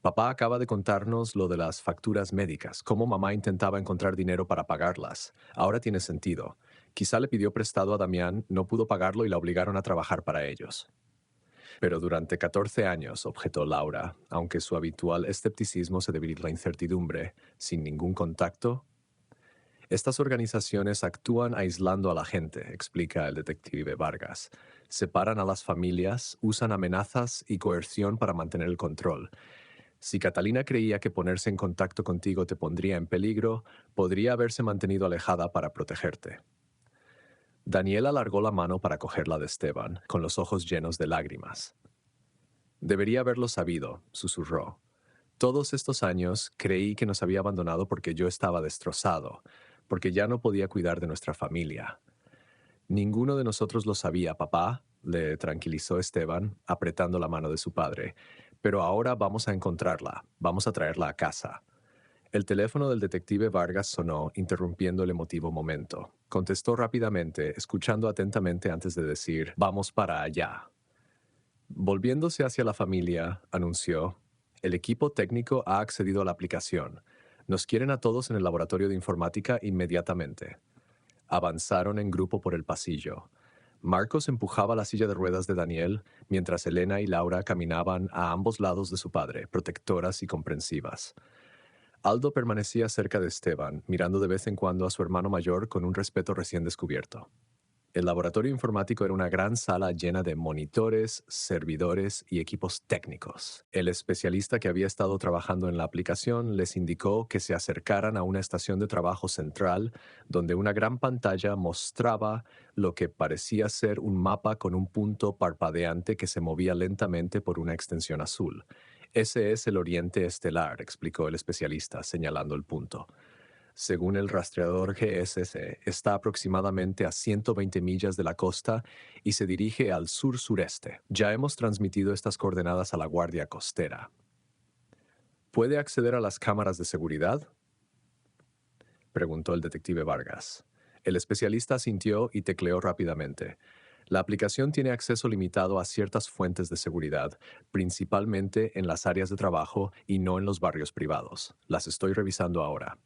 Papá acaba de contarnos lo de las facturas médicas, cómo mamá intentaba encontrar dinero para pagarlas. Ahora tiene sentido. Quizá le pidió prestado a Damián, no pudo pagarlo y la obligaron a trabajar para ellos. Pero durante 14 años, objetó Laura, aunque su habitual escepticismo se debió a la incertidumbre, sin ningún contacto. Estas organizaciones actúan aislando a la gente, explica el detective Vargas. Separan a las familias, usan amenazas y coerción para mantener el control. Si Catalina creía que ponerse en contacto contigo te pondría en peligro, podría haberse mantenido alejada para protegerte. Daniel alargó la mano para cogerla de Esteban, con los ojos llenos de lágrimas. Debería haberlo sabido, susurró. Todos estos años creí que nos había abandonado porque yo estaba destrozado, porque ya no podía cuidar de nuestra familia. Ninguno de nosotros lo sabía, papá, le tranquilizó Esteban, apretando la mano de su padre. Pero ahora vamos a encontrarla, vamos a traerla a casa. El teléfono del detective Vargas sonó, interrumpiendo el emotivo momento. Contestó rápidamente, escuchando atentamente antes de decir, vamos para allá. Volviéndose hacia la familia, anunció, el equipo técnico ha accedido a la aplicación. Nos quieren a todos en el laboratorio de informática inmediatamente. Avanzaron en grupo por el pasillo. Marcos empujaba la silla de ruedas de Daniel, mientras Elena y Laura caminaban a ambos lados de su padre, protectoras y comprensivas. Aldo permanecía cerca de Esteban, mirando de vez en cuando a su hermano mayor con un respeto recién descubierto. El laboratorio informático era una gran sala llena de monitores, servidores y equipos técnicos. El especialista que había estado trabajando en la aplicación les indicó que se acercaran a una estación de trabajo central donde una gran pantalla mostraba lo que parecía ser un mapa con un punto parpadeante que se movía lentamente por una extensión azul. Ese es el Oriente Estelar, explicó el especialista, señalando el punto. Según el rastreador GSS, está aproximadamente a 120 millas de la costa y se dirige al sur-sureste. Ya hemos transmitido estas coordenadas a la Guardia Costera. ¿Puede acceder a las cámaras de seguridad?, preguntó el detective Vargas. El especialista asintió y tecleó rápidamente. La aplicación tiene acceso limitado a ciertas fuentes de seguridad, principalmente en las áreas de trabajo y no en los barrios privados. Las estoy revisando ahora.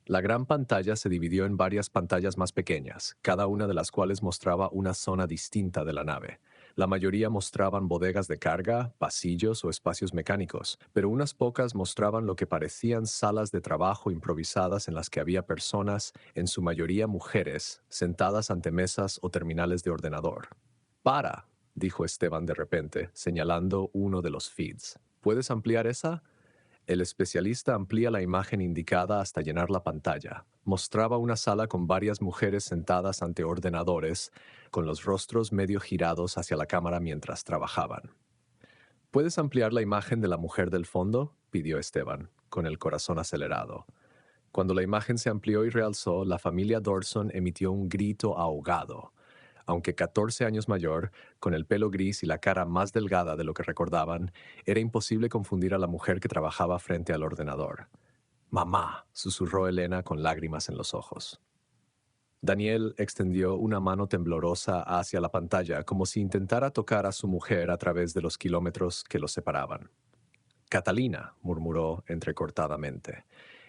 La gran pantalla se dividió en varias pantallas más pequeñas, cada una de las cuales mostraba una zona distinta de la nave. La mayoría mostraban bodegas de carga, pasillos o espacios mecánicos, pero unas pocas mostraban lo que parecían salas de trabajo improvisadas en las que había personas, en su mayoría mujeres, sentadas ante mesas o terminales de ordenador. «Para», dijo Esteban de repente, señalando uno de los feeds. «¿Puedes ampliar esa?» El especialista amplía la imagen indicada hasta llenar la pantalla. Mostraba una sala con varias mujeres sentadas ante ordenadores, con los rostros medio girados hacia la cámara mientras trabajaban. ¿Puedes ampliar la imagen de la mujer del fondo?, pidió Esteban, con el corazón acelerado. Cuando la imagen se amplió y realzó, la familia Dorson emitió un grito ahogado. Aunque 14 años mayor, con el pelo gris y la cara más delgada de lo que recordaban, era imposible confundir a la mujer que trabajaba frente al ordenador. «Mamá», susurró Elena con lágrimas en los ojos. Daniel extendió una mano temblorosa hacia la pantalla, como si intentara tocar a su mujer a través de los kilómetros que los separaban. «Catalina», murmuró entrecortadamente.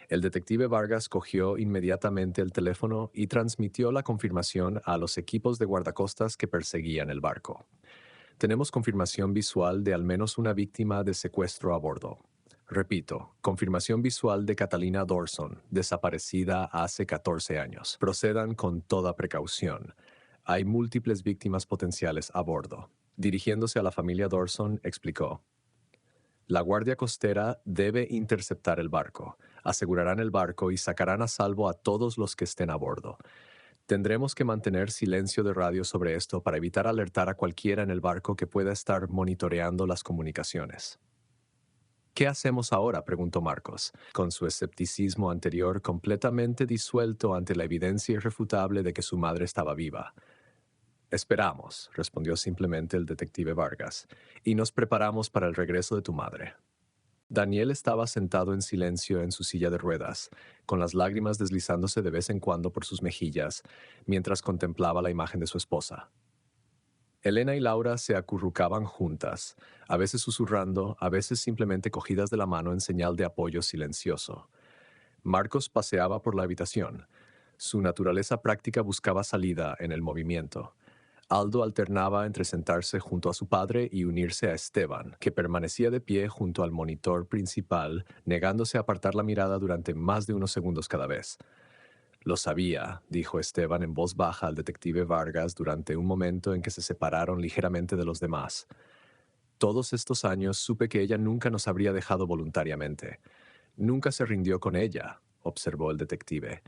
El detective Vargas cogió inmediatamente el teléfono y transmitió la confirmación a los equipos de guardacostas que perseguían el barco. «Tenemos confirmación visual de al menos una víctima de secuestro a bordo. Repito, confirmación visual de Catalina Dorson, desaparecida hace 14 años. Procedan con toda precaución. Hay múltiples víctimas potenciales a bordo». Dirigiéndose a la familia Dorson, explicó: «La Guardia Costera debe interceptar el barco. Asegurarán el barco y sacarán a salvo a todos los que estén a bordo. Tendremos que mantener silencio de radio sobre esto para evitar alertar a cualquiera en el barco que pueda estar monitoreando las comunicaciones». «¿Qué hacemos ahora?», preguntó Marcos, con su escepticismo anterior completamente disuelto ante la evidencia irrefutable de que su madre estaba viva. «Esperamos», respondió simplemente el detective Vargas, «y nos preparamos para el regreso de tu madre». Daniel estaba sentado en silencio en su silla de ruedas, con las lágrimas deslizándose de vez en cuando por sus mejillas, mientras contemplaba la imagen de su esposa. Elena y Laura se acurrucaban juntas, a veces susurrando, a veces simplemente cogidas de la mano en señal de apoyo silencioso. Marcos paseaba por la habitación. Su naturaleza práctica buscaba salida en el movimiento. Aldo alternaba entre sentarse junto a su padre y unirse a Esteban, que permanecía de pie junto al monitor principal, negándose a apartar la mirada durante más de unos segundos cada vez. Lo sabía, dijo Esteban en voz baja al detective Vargas durante un momento en que se separaron ligeramente de los demás. Todos estos años supe que ella nunca nos habría dejado voluntariamente. Nunca se rindió con ella, observó el detective.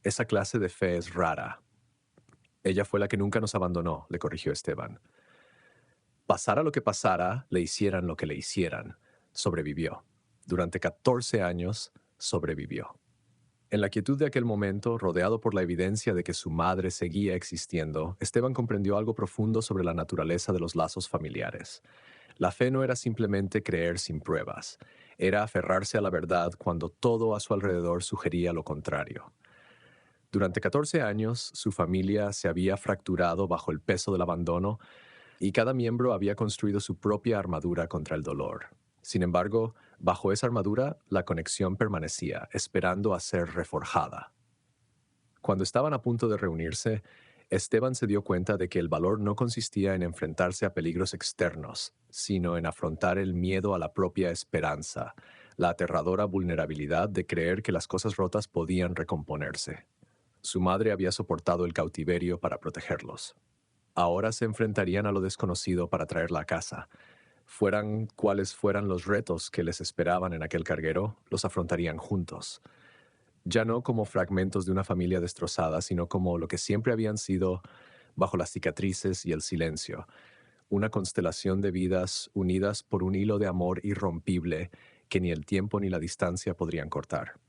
Esa clase de fe es rara. Ella fue la que nunca nos abandonó, le corrigió Esteban. Pasara lo que pasara, le hicieran lo que le hicieran, sobrevivió. Durante 14 años, sobrevivió. En la quietud de aquel momento, rodeado por la evidencia de que su madre seguía existiendo, Esteban comprendió algo profundo sobre la naturaleza de los lazos familiares. La fe no era simplemente creer sin pruebas, era aferrarse a la verdad cuando todo a su alrededor sugería lo contrario. Durante 14 años, su familia se había fracturado bajo el peso del abandono y cada miembro había construido su propia armadura contra el dolor. Sin embargo, bajo esa armadura, la conexión permanecía, esperando a ser reforjada. Cuando estaban a punto de reunirse, Esteban se dio cuenta de que el valor no consistía en enfrentarse a peligros externos, sino en afrontar el miedo a la propia esperanza, la aterradora vulnerabilidad de creer que las cosas rotas podían recomponerse. Su madre había soportado el cautiverio para protegerlos. Ahora se enfrentarían a lo desconocido para traerla a casa. Fueran cuales fueran los retos que les esperaban en aquel carguero, los afrontarían juntos. Ya no como fragmentos de una familia destrozada, sino como lo que siempre habían sido bajo las cicatrices y el silencio, una constelación de vidas unidas por un hilo de amor irrompible que ni el tiempo ni la distancia podrían cortar.